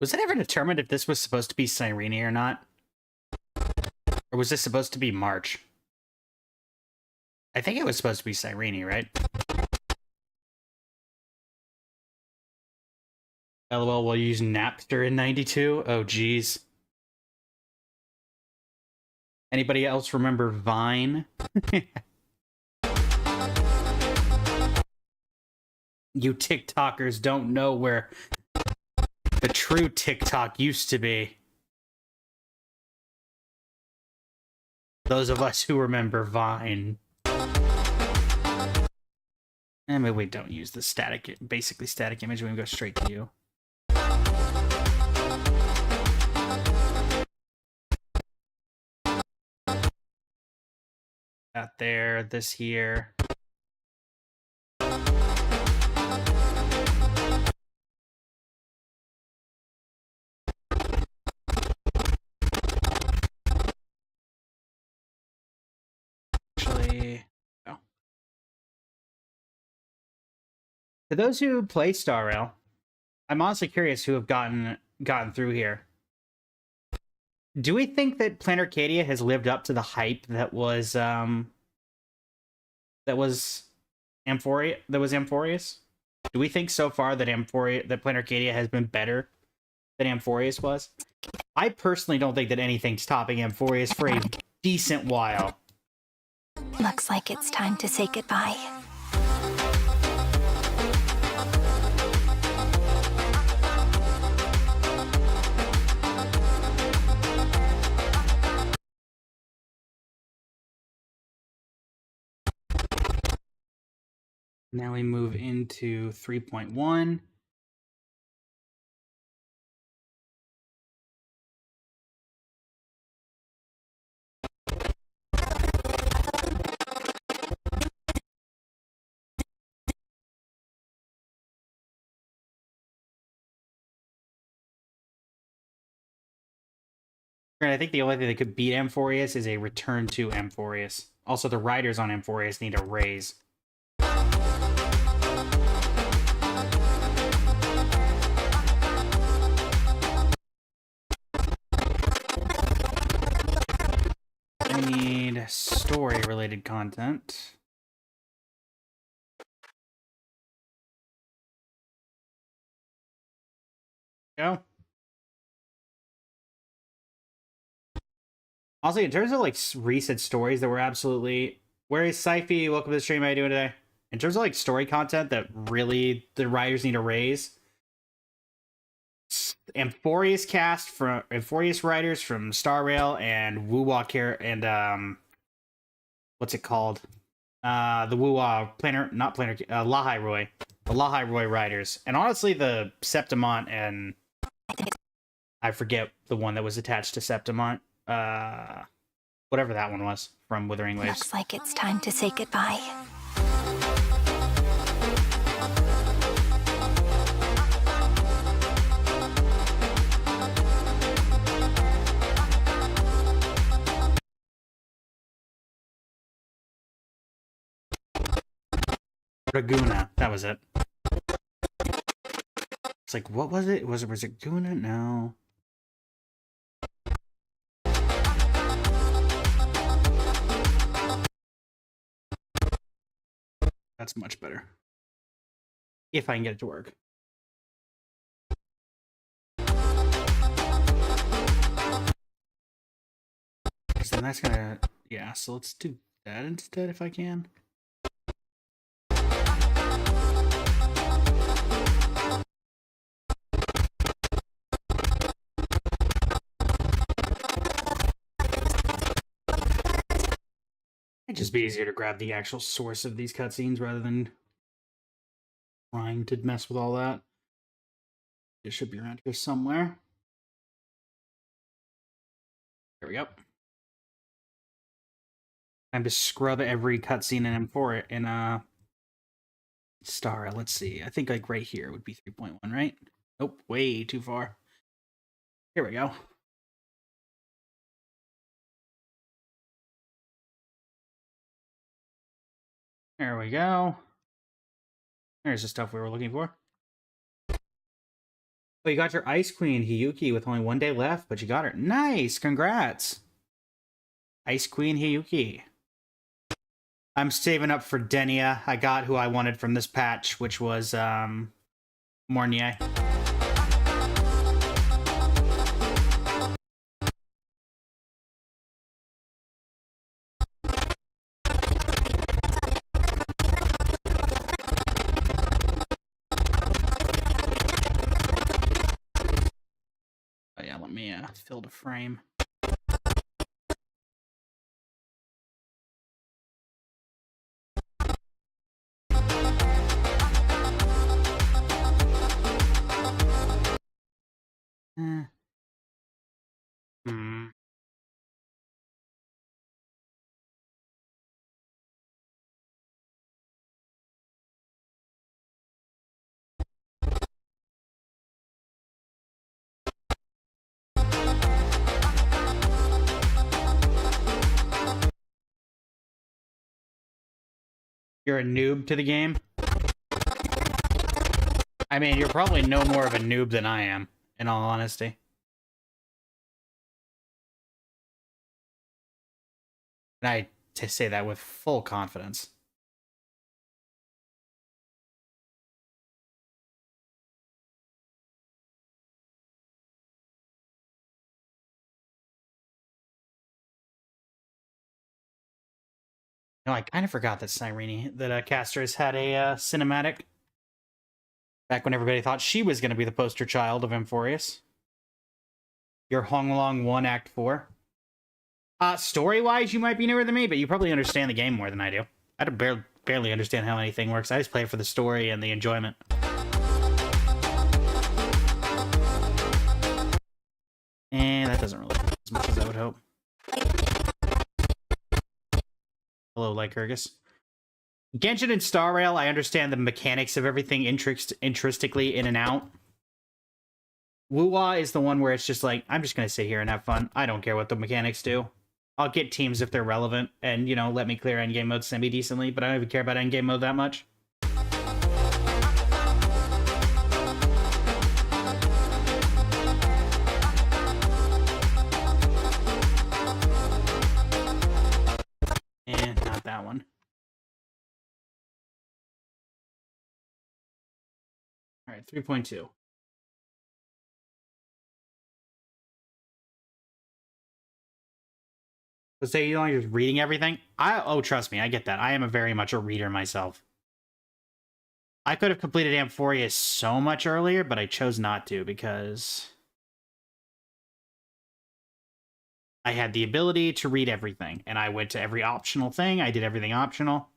Was it ever determined if this was supposed to be Cyrene or not? Or was this supposed to be March? I think it was supposed to be Cyrene, right? LOL, we'll use Napster in 92? Oh, geez. Anybody else remember Vine? You TikTokers don't know where the true TikTok used to be. Those of us who remember Vine. And maybe we don't use the static, basically static image. We can go straight to you. That there, this here. Actually, oh. For those who play Star Rail, I'm honestly curious who have gotten through here. Do we think that Planet Arcadia has lived up to the hype that was Amphorius? Do we think so far that Planet Arcadia has been better than Amphorius was? I personally don't think that anything's topping Amphorius for a decent while. Looks like it's time to say goodbye. Now we move into 3.1. I think the only thing that could beat Amphorius is a return to Amphorius. Also, the riders on Amphorius need a raise. I need story-related content. Go. Also, in terms of like recent stories that were absolutely... Where is Syfy? Welcome to the stream. How you doing today? In terms of like story content that really the writers need to raise, Amphorius writers from Star Rail and Woo-Wah and what's it called? The Woo-Wah Lahai Roy. The Lahai Roy writers. And honestly, the Septimont and I forget the one that was attached to Septimont. Whatever that one was from Withering Waves. Looks like it's time to say goodbye. Raguna, that was it. It's like, what was it? Was it Raguna? No. That's much better. If I can get it to work. So then that's gonna... Yeah, so let's do that instead if I can. It'd just be easier to grab the actual source of these cutscenes rather than trying to mess with all that. It should be around here somewhere. There we go. Time to scrub every cutscene in M4 in Star. Let's see. I think like right here would be 3.1, right? Nope, way too far. Here we go. There we go. There's the stuff we were looking for. Oh, you got your Ice Queen, Hiyuki, with only 1 day left, but you got her. Nice! Congrats! Ice Queen Hiyuki. I'm saving up for Denia. I got who I wanted from this patch, which was, Mornier. Oh yeah, let me, fill the frame. You're a noob to the game? I mean, you're probably no more of a noob than I am, in all honesty. And I say that with full confidence. No, I kind of forgot that Caster's had a cinematic. Back when everybody thought she was going to be the poster child of Amphorius. Your Honglong 1 Act 4. Story-wise, you might be newer than me, but you probably understand the game more than I do. I barely understand how anything works. I just play it for the story and the enjoyment. And that doesn't really help as much as I would hope. Hello, Lycurgus. Genshin and Star Rail, I understand the mechanics of everything intrinsically in and out. Wuwa is the one where it's just like, I'm just going to sit here and have fun. I don't care what the mechanics do. I'll get teams if they're relevant and, you know, let me clear endgame mode semi-decently, but I don't even care about endgame mode that much. And not that one. All right, 3.2. Let's say you're just reading everything. Oh, trust me, I get that. I am very much a reader myself. I could have completed Amphorius so much earlier, but I chose not to because I had the ability to read everything, and I went to every optional thing. I did everything optional,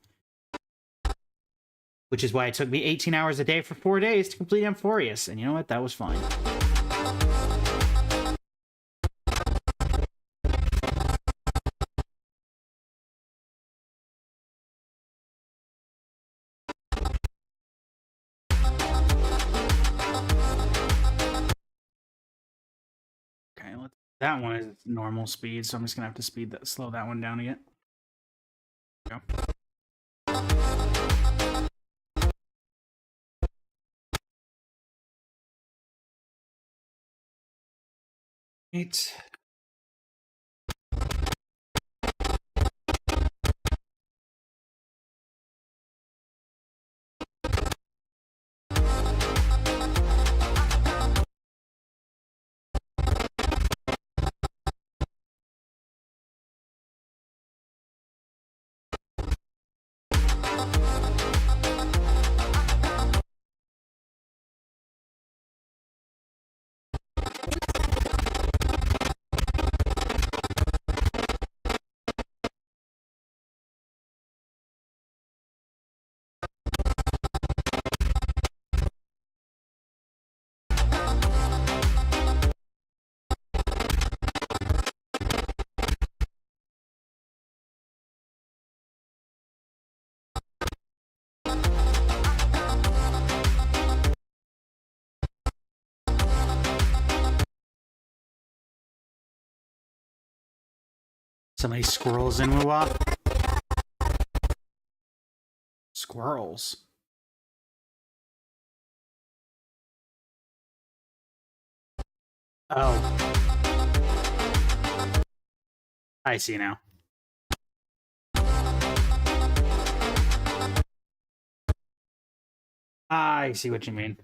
which is why it took me 18 hours a day for 4 days to complete Amphorius. And you know what? That was fine. That one is normal speed, so I'm just gonna have to slow that one down again. There we go. Eight. So many squirrels in Wuwa. Squirrels. Oh. I see now. I see what you mean.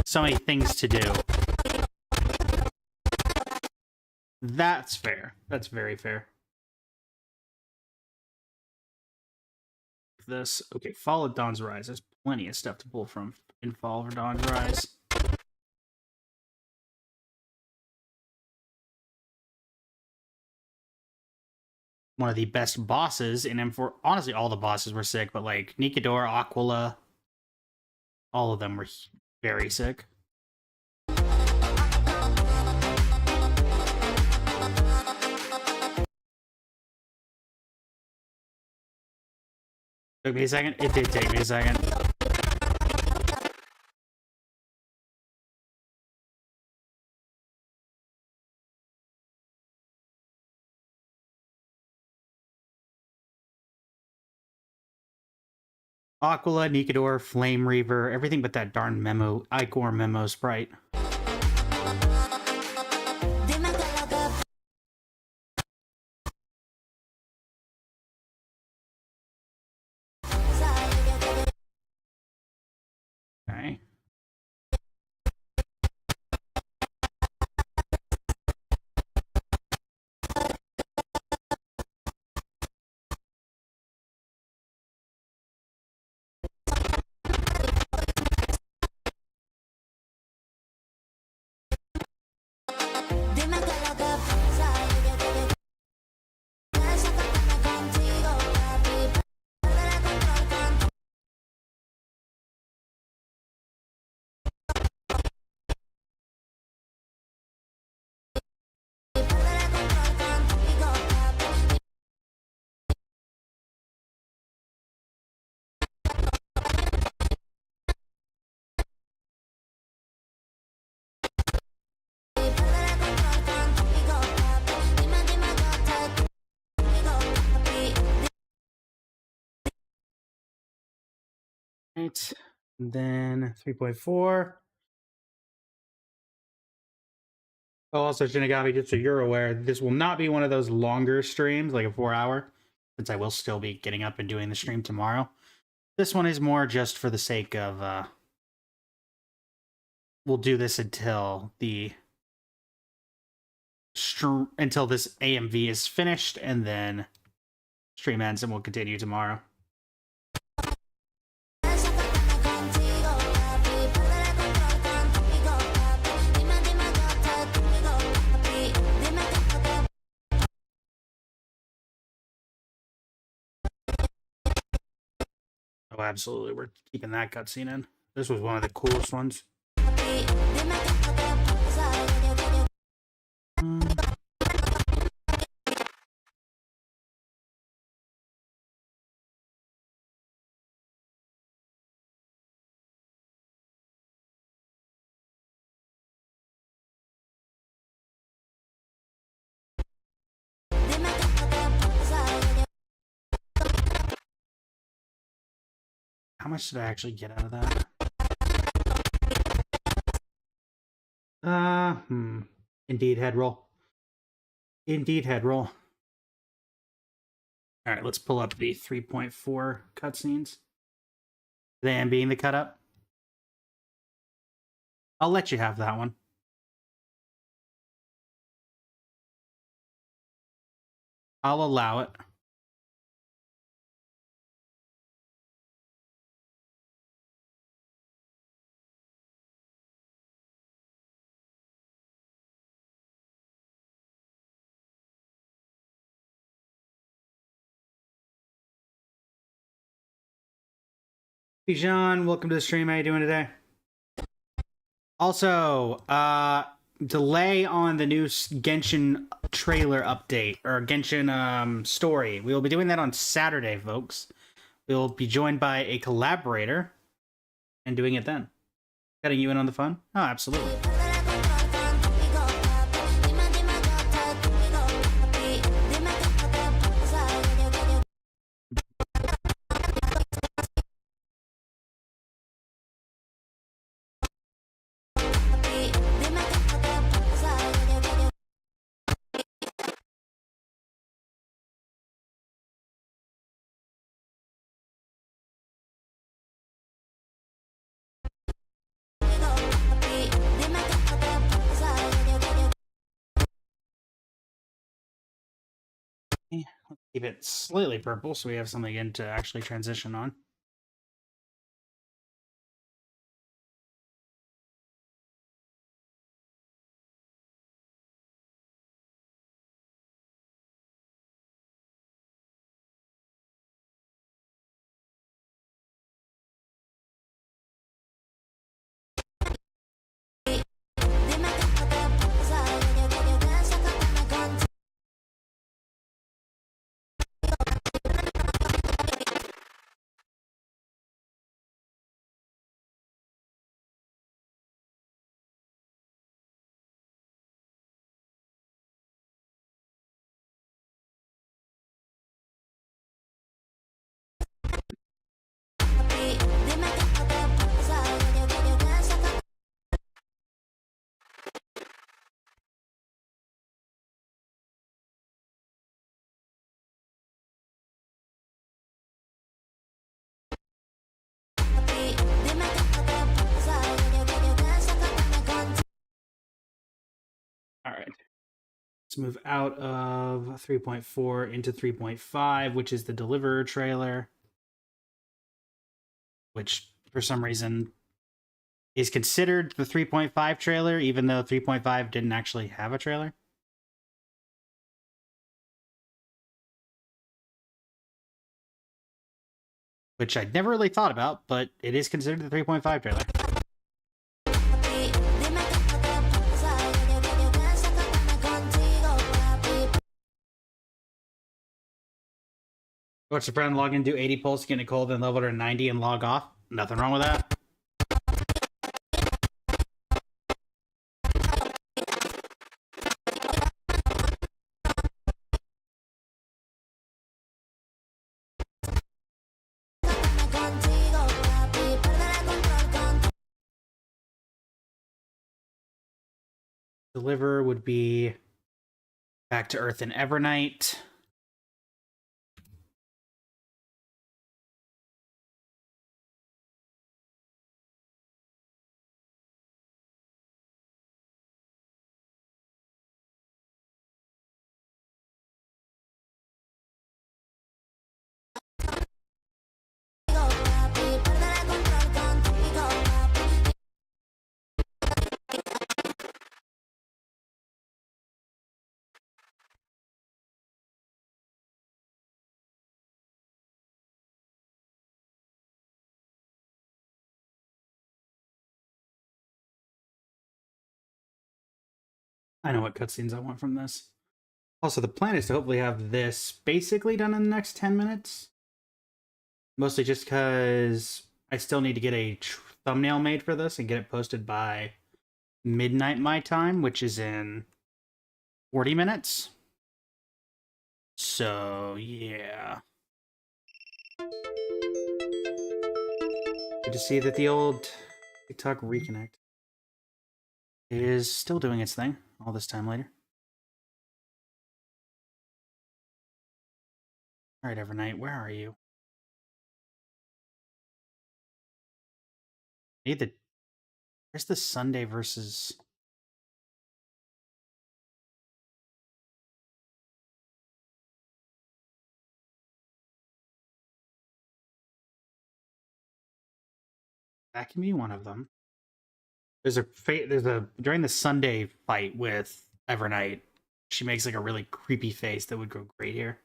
So many things to do. That's fair. That's very fair. This. Okay, Fall of Dawn's Rise. There's plenty of stuff to pull from in Fall of Dawn's Rise. One of the best bosses in M4. Honestly, all the bosses were sick, but like Nikador, Aquila, all of them were very sick. Took me a second. It did take me a second. Aquila, Nikador, Flame Reaver, everything but that darn memo, Icor memo sprite. Okay. Right. And then 3.4. Oh, also, Shinigami, just so you're aware, this will not be one of those longer streams, like a 4-hour, since I will still be getting up and doing the stream tomorrow. This one is more just for the sake of, we'll do this until the until this AMV is finished, and then stream ends, and we'll continue tomorrow. Oh, absolutely. We're keeping that cutscene in. This was one of the coolest ones. How much did I actually get out of that? Indeed, head roll. Indeed, head roll. All right, let's pull up the 3.4 cutscenes. Then being the cut up. I'll let you have that one. I'll allow it. Bijan, welcome to the stream. How you doing today? Also, delay on the new Genshin trailer update, or Genshin story. We will be doing that on Saturday, folks. We will be joined by a collaborator and doing it then. Cutting you in on the fun? Oh, absolutely. Let's keep it slightly purple so we have something again to actually transition on. All right. Let's move out of 3.4 into 3.5, which is the Deliverer trailer, which for some reason is considered the 3.5 trailer, even though 3.5 didn't actually have a trailer. Which I'd never really thought about, but it is considered the 3.5 trailer. Watch a friend log in, do 80 pulls, get a cold, then level her to 90 and log off. Nothing wrong with that. Deliver would be Back to Earth and Evernight. I know what cutscenes I want from this. Also, the plan is to hopefully have this basically done in the next 10 minutes. Mostly just because I still need to get a thumbnail made for this and get it posted by midnight my time, which is in 40 minutes. So, yeah. Good to see that the old TikTok Reconnect is still doing its thing all this time later. All right, Evernight, where are you? Need the... Where's the Sunday versus... That can be one of them. There's a during the Sunday fight with Evernight, she makes like a really creepy face that would go great here.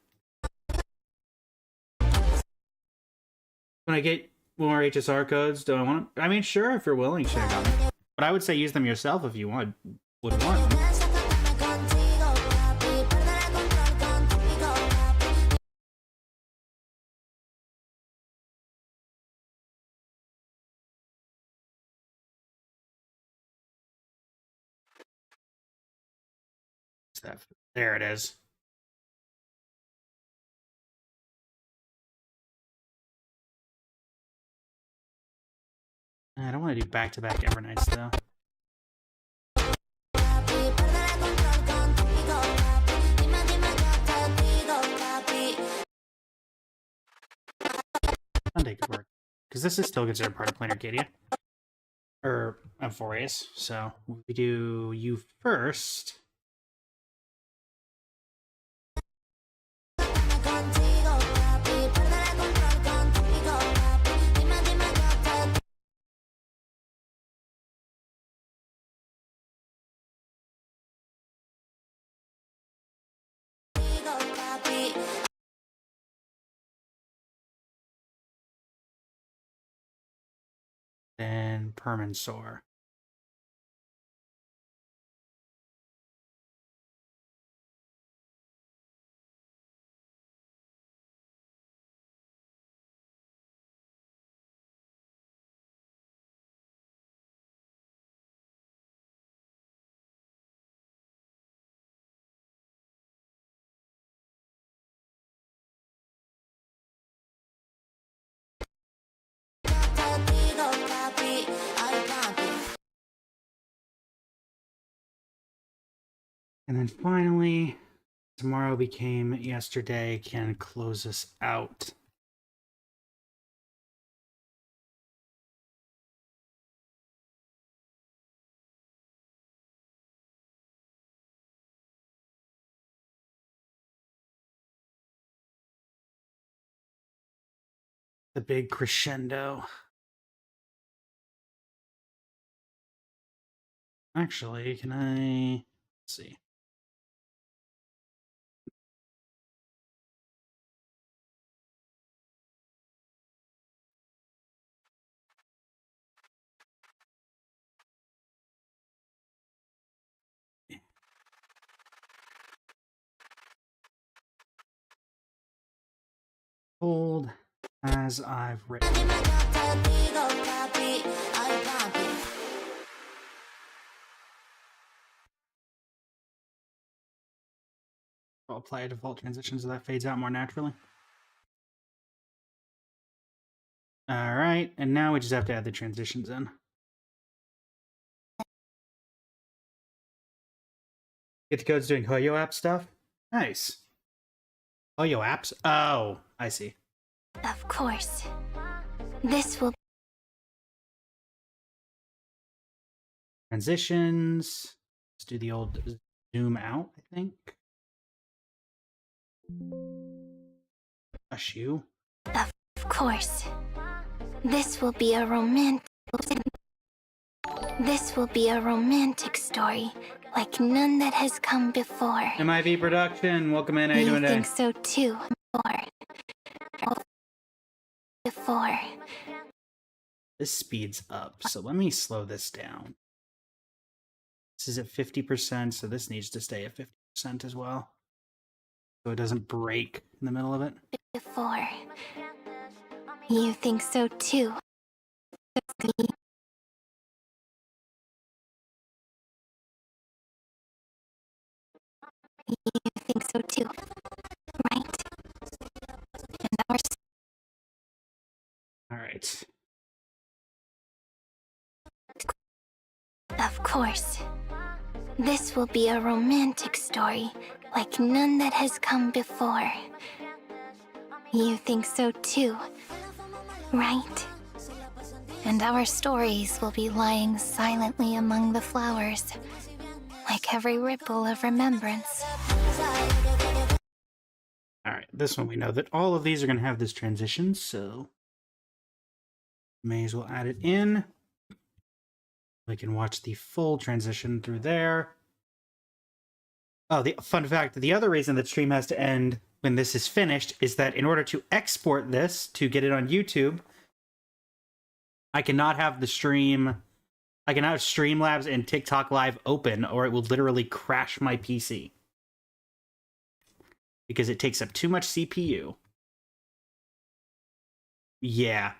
When I get more HSR codes, do I want to? I mean, sure, if you're willing, Shinigami. But I would say use them yourself if you would want them. There it is. I don't want to do back-to-back Evernights, though. Sunday could work. Because this is still considered part of Planar Arcadia. Or Amphorius. So, we do you first. then Permansor. And then finally, tomorrow became yesterday, can close us out. The big crescendo. Actually, can I... Let's see. Hold as I've written. I'll apply default transition so that fades out more naturally. All right, and now we just have to add the transitions in. Get the codes doing Hoyo app stuff? Nice. Hoyo apps? Oh, I see. Of course. This will... Transitions. Let's do the old zoom out, I think. Hush you. Of course. This will be a romantic... This will be a romantic story, like none that has come before. MIV Production, welcome in. How you doing today? think so too. Before. This speeds up, so let me slow this down. This is at 50%, so this needs to stay at 50% as well, so it doesn't break in the middle of it. Before. You think so too. You think so too, right? And our... All right. Of course. This will be a romantic story, like none that has come before. You think so too, right? And our stories will be lying silently among the flowers, like every ripple of remembrance. All right, this one we know that all of these are going to have this transition, so may as well add it in. We can watch the full transition through there. Oh, the fun fact, the other reason that stream has to end when this is finished is that in order to export this to get it on YouTube, I cannot have the stream, I cannot have Streamlabs and TikTok Live open, or it will literally crash my PC. Because it takes up too much CPU. Yeah.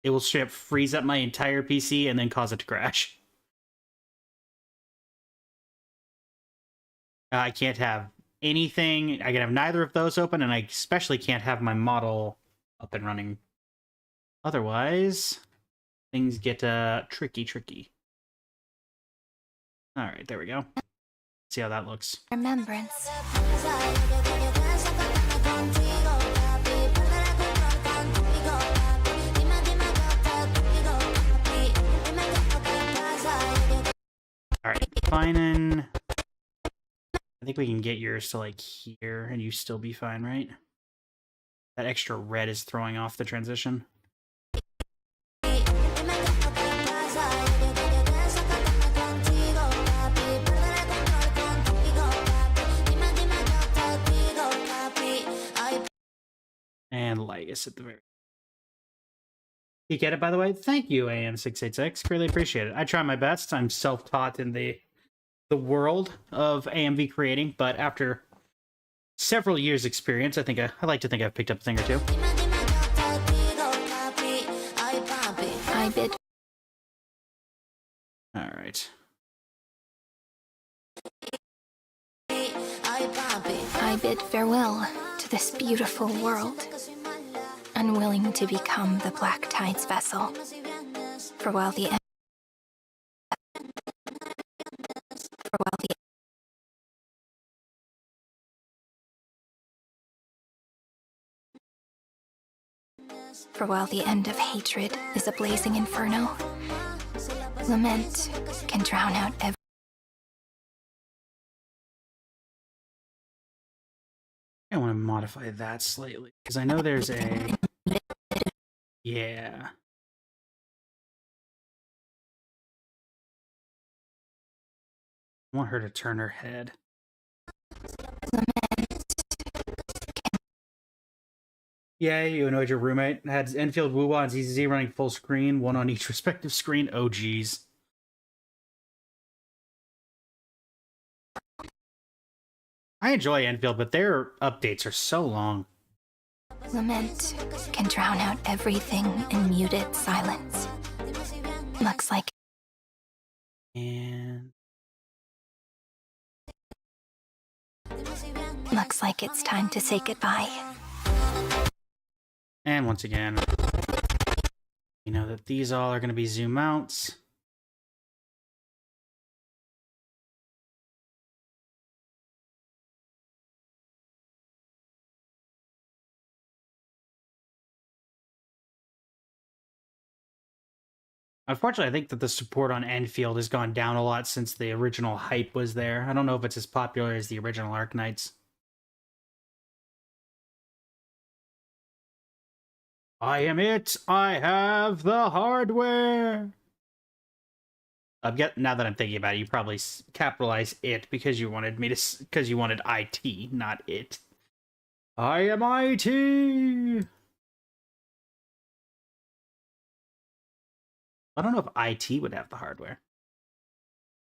It will straight up freeze up my entire PC and then cause it to crash. I can't have anything. I can have neither of those open, and I especially can't have my model up and running. Otherwise, things get tricky. All right, there we go. See how that looks. Remembrance. All right, fine. I think we can get yours to like here and you still be fine, right? That extra red is throwing off the transition. And Ligus at the very You get it, by the way? Thank you, AM686. Really appreciate it. I try my best. I'm self-taught in the world of AMV creating, but after several years' experience, I like to think I've picked up a thing or two. I bid. All right. I bid farewell to this beautiful world, unwilling to become the Black Tide's vessel. For while the end of hatred is a blazing inferno, lament can drown out every. I want to modify that slightly because I know there's a. Yeah. I want her to turn her head. Yeah, you annoyed your roommate. Had Enfield, Woo-Wah, and ZZZ running full screen, one on each respective screen. Oh, geez. I enjoy Enfield, but their updates are so long. Lament can drown out everything in muted silence. Looks like. And Looks like it's time to say goodbye. And once again, you know that these all are going to be zoom outs. Unfortunately, I think that the support on Enfield has gone down a lot since the original hype was there. I don't know if it's as popular as the original Arknights. I am it. I have the hardware. Now that I'm thinking about it, you probably capitalize it because you wanted me to, because you wanted IT, not it. I am IT. I don't know if IT would have the hardware.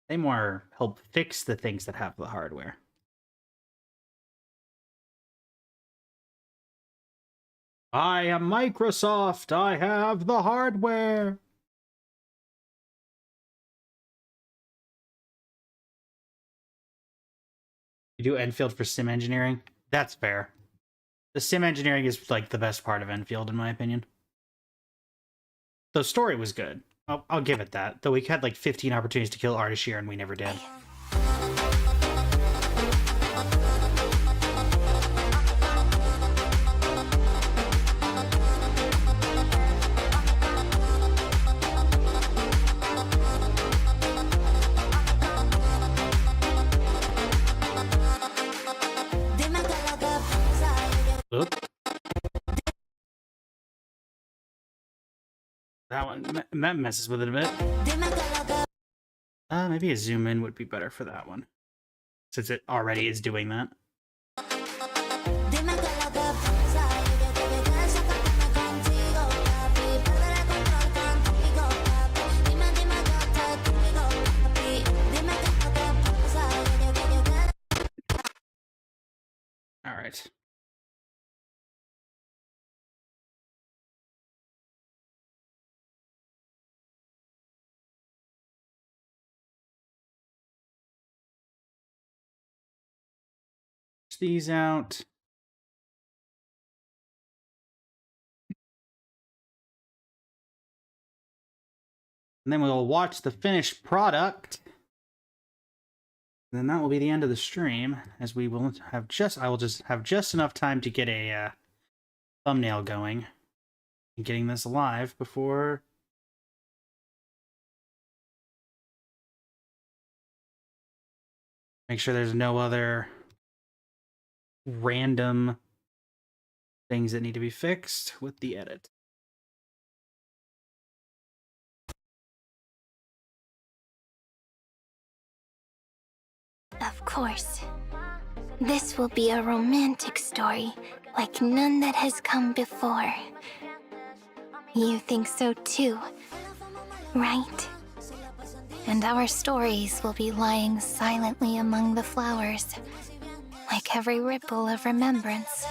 They more help fix the things that have the hardware. I am Microsoft. I have the hardware. You do Enfield for sim engineering? That's fair. The sim engineering is like the best part of Enfield, in my opinion. The story was good. I'll give it that. Though we had like 15 opportunities to kill Ardashir and we never did. Oop. That one that messes with it a bit. Maybe a zoom in would be better for that one, since it already is doing that. All right. These out. And then we'll watch the finished product. And then that will be the end of the stream, as we will have I will just have just enough time to get a thumbnail going and getting this live before make sure there's no other random things that need to be fixed with the edit. Of course. This will be a romantic story like none that has come before. You think so too, right? And our stories will be lying silently among the flowers, like every ripple of remembrance.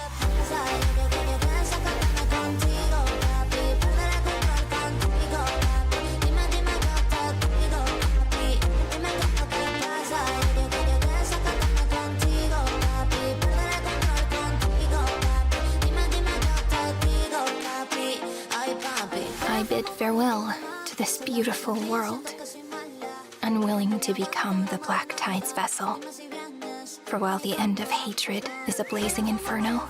I bid farewell to this beautiful world, unwilling to become the Black Tide's vessel. For while the end of hatred is a blazing inferno,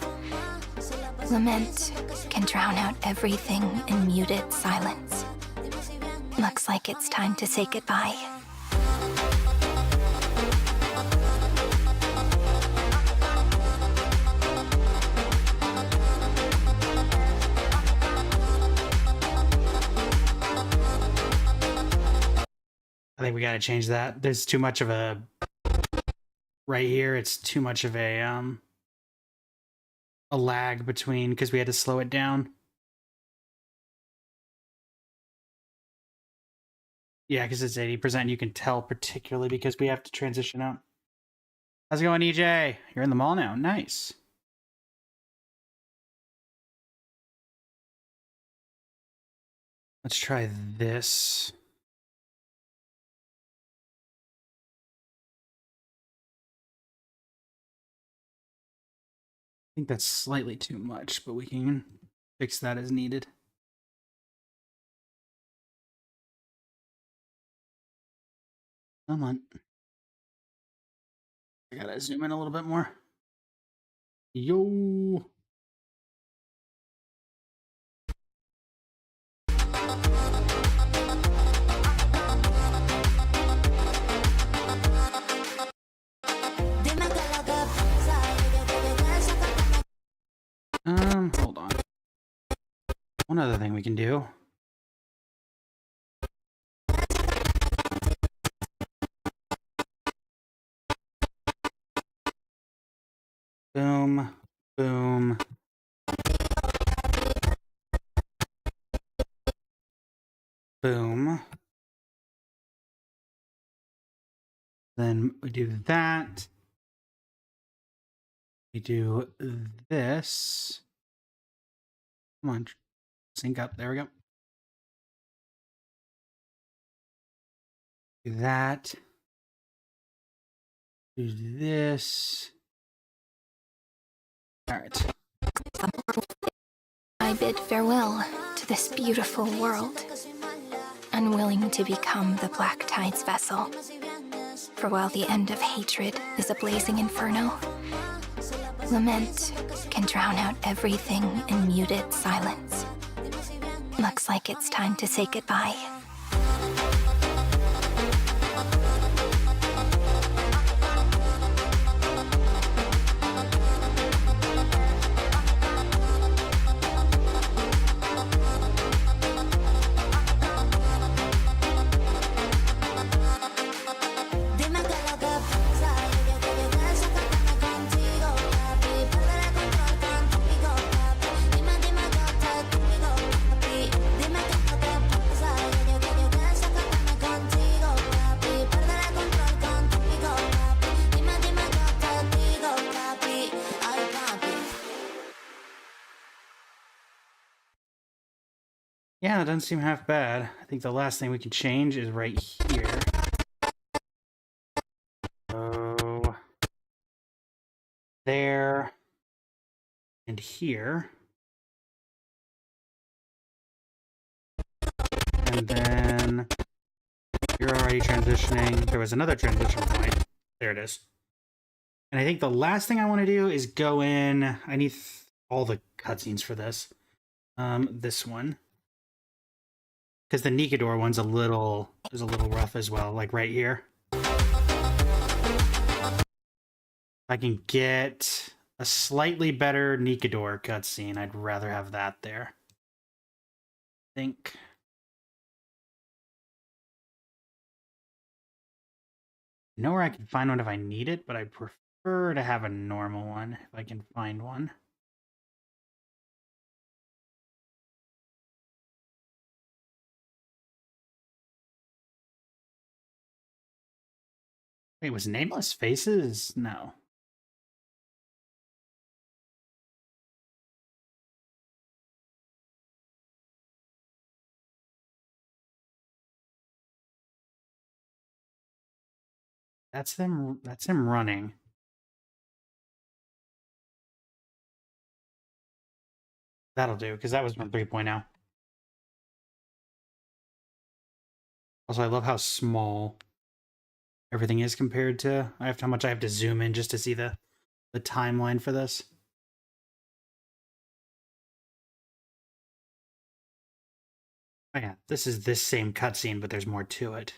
lament can drown out everything in muted silence. Looks like it's time to say goodbye. I think we gotta change that. There's too much of a... Right here, it's too much of a lag between, because we had to slow it down. Yeah, because it's 80%. You can tell, particularly because we have to transition out. How's it going, EJ? You're in the mall now. Nice. Let's try this. I think that's slightly too much, but we can fix that as needed. Come on. I gotta zoom in a little bit more. Yo. Hold on. One other thing we can do. Boom, boom. Boom. Then we do that. We do this. Come on, sync up. There we go. Do that. Do this. All right. I bid farewell to this beautiful world, unwilling to become the Black Tide's vessel. For while the end of hatred is a blazing inferno, lament can drown out everything in muted silence. Looks like it's time to say goodbye. Yeah, it doesn't seem half bad. I think the last thing we can change is right here. So there and here. And then you're already transitioning. There was another transition point. There it is. And I think the last thing I want to do is go in. I need all the cutscenes for this. This one. Because the Nikador one's a little rough as well, like right here. If I can get a slightly better Nikador cutscene, I'd rather have that there. I think. I know where I can find one if I need it, but I prefer to have a normal one if I can find one. Wait, was Nameless Faces? No. That's them. That's him running. That'll do, because that was from 3.0. Also, I love how small everything is compared to how much I have to zoom in just to see the timeline for this. Oh yeah, this is this same cutscene, but there's more to it.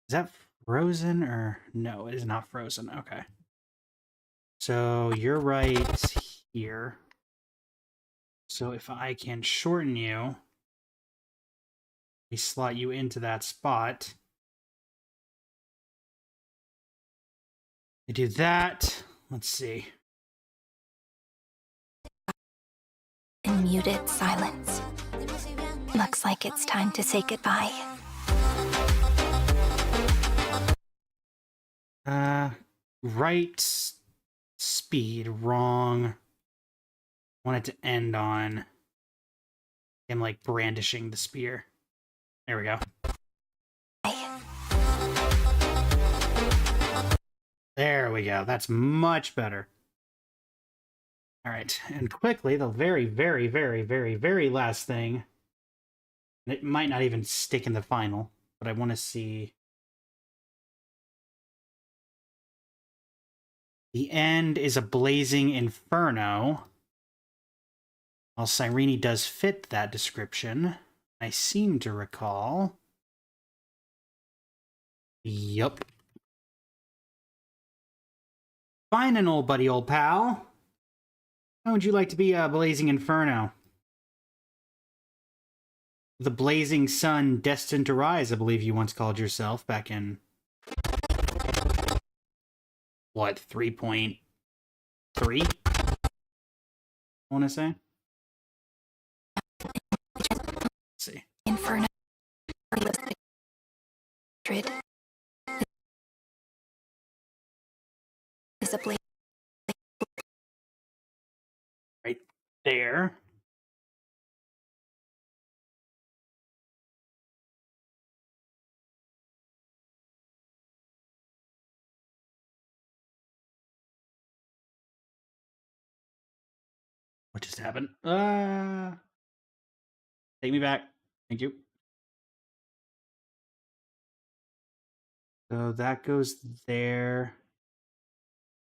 Is that frozen or no? It is not frozen. Okay. So you're right here. So if I can shorten you, we slot you into that spot. I do that. Let's see. In muted silence. Looks like it's time to say goodbye. Right speed, wrong. Want it to end on him like brandishing the spear. There we go. There we go. That's much better. All right, and quickly, the very, very, very, very, very last thing. It might not even stick in the final, but I want to see. The end is a blazing inferno. While Cyrene does fit that description, I seem to recall. Yup. Fine and old buddy, old pal. How would you like to be a blazing inferno? The blazing sun destined to rise, I believe you once called yourself back in... what, 3.3? I want to say? Let's see. Inferno. Is a blaze. Right there. What just happened? Take me back. Thank you. So that goes there.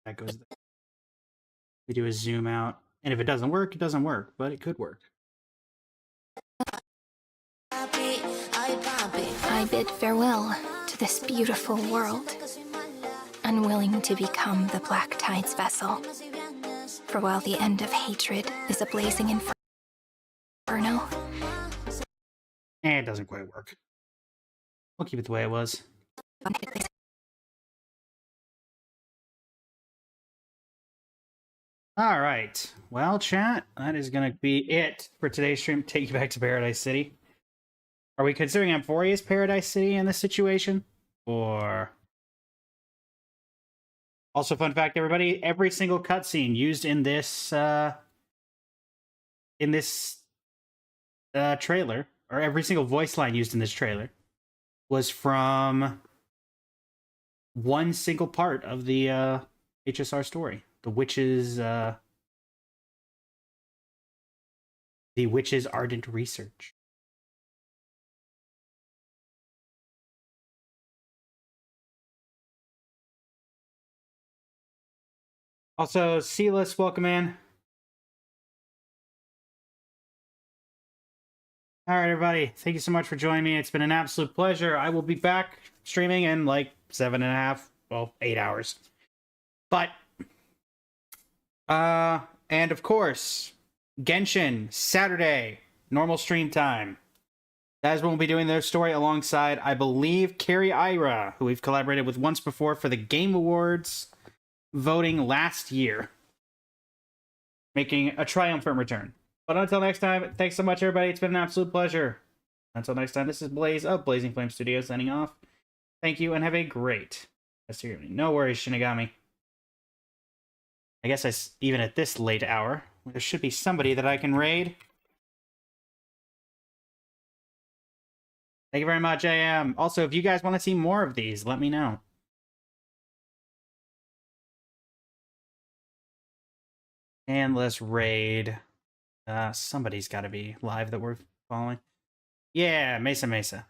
That goes there. We do a zoom out. And if it doesn't work, it doesn't work. But it could work. I bid farewell to this beautiful world, unwilling to become the Black Tide's vessel. For while the end of hatred is a blazing inferno... It doesn't quite work. We'll keep it the way it was. All right. Well, chat, that is going to be it for today's stream. Take you back to Paradise City. Are we considering Amphoria's Paradise City in this situation? Or... Also, fun fact, everybody, every single cutscene used in this trailer, or every single voice line used in this trailer, was from one single part of the HSR story. The Witch's Ardent Research. Also, Silas, welcome in. All right, everybody. Thank you so much for joining me. It's been an absolute pleasure. I will be back streaming in like 8 hours. But, and of course, Genshin, Saturday, normal stream time. That is when we'll be doing their story alongside, I believe, Carrie Ira, who we've collaborated with once before for the Game Awards voting last year, making a triumphant return. But until next time, thanks so much, everybody. It's been an absolute pleasure. Until next time, this is Blaze of Blazing Flame Studios signing off. Thank you and have a great rest of your evening. No worries, Shinigami. I guess even at this late hour, there should be somebody that I can raid. Thank you very much, AM. Also, if you guys want to see more of these, let me know. And let's raid. Somebody's got to be live that we're following. Yeah, Mesa Mesa.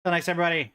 Till next, everybody.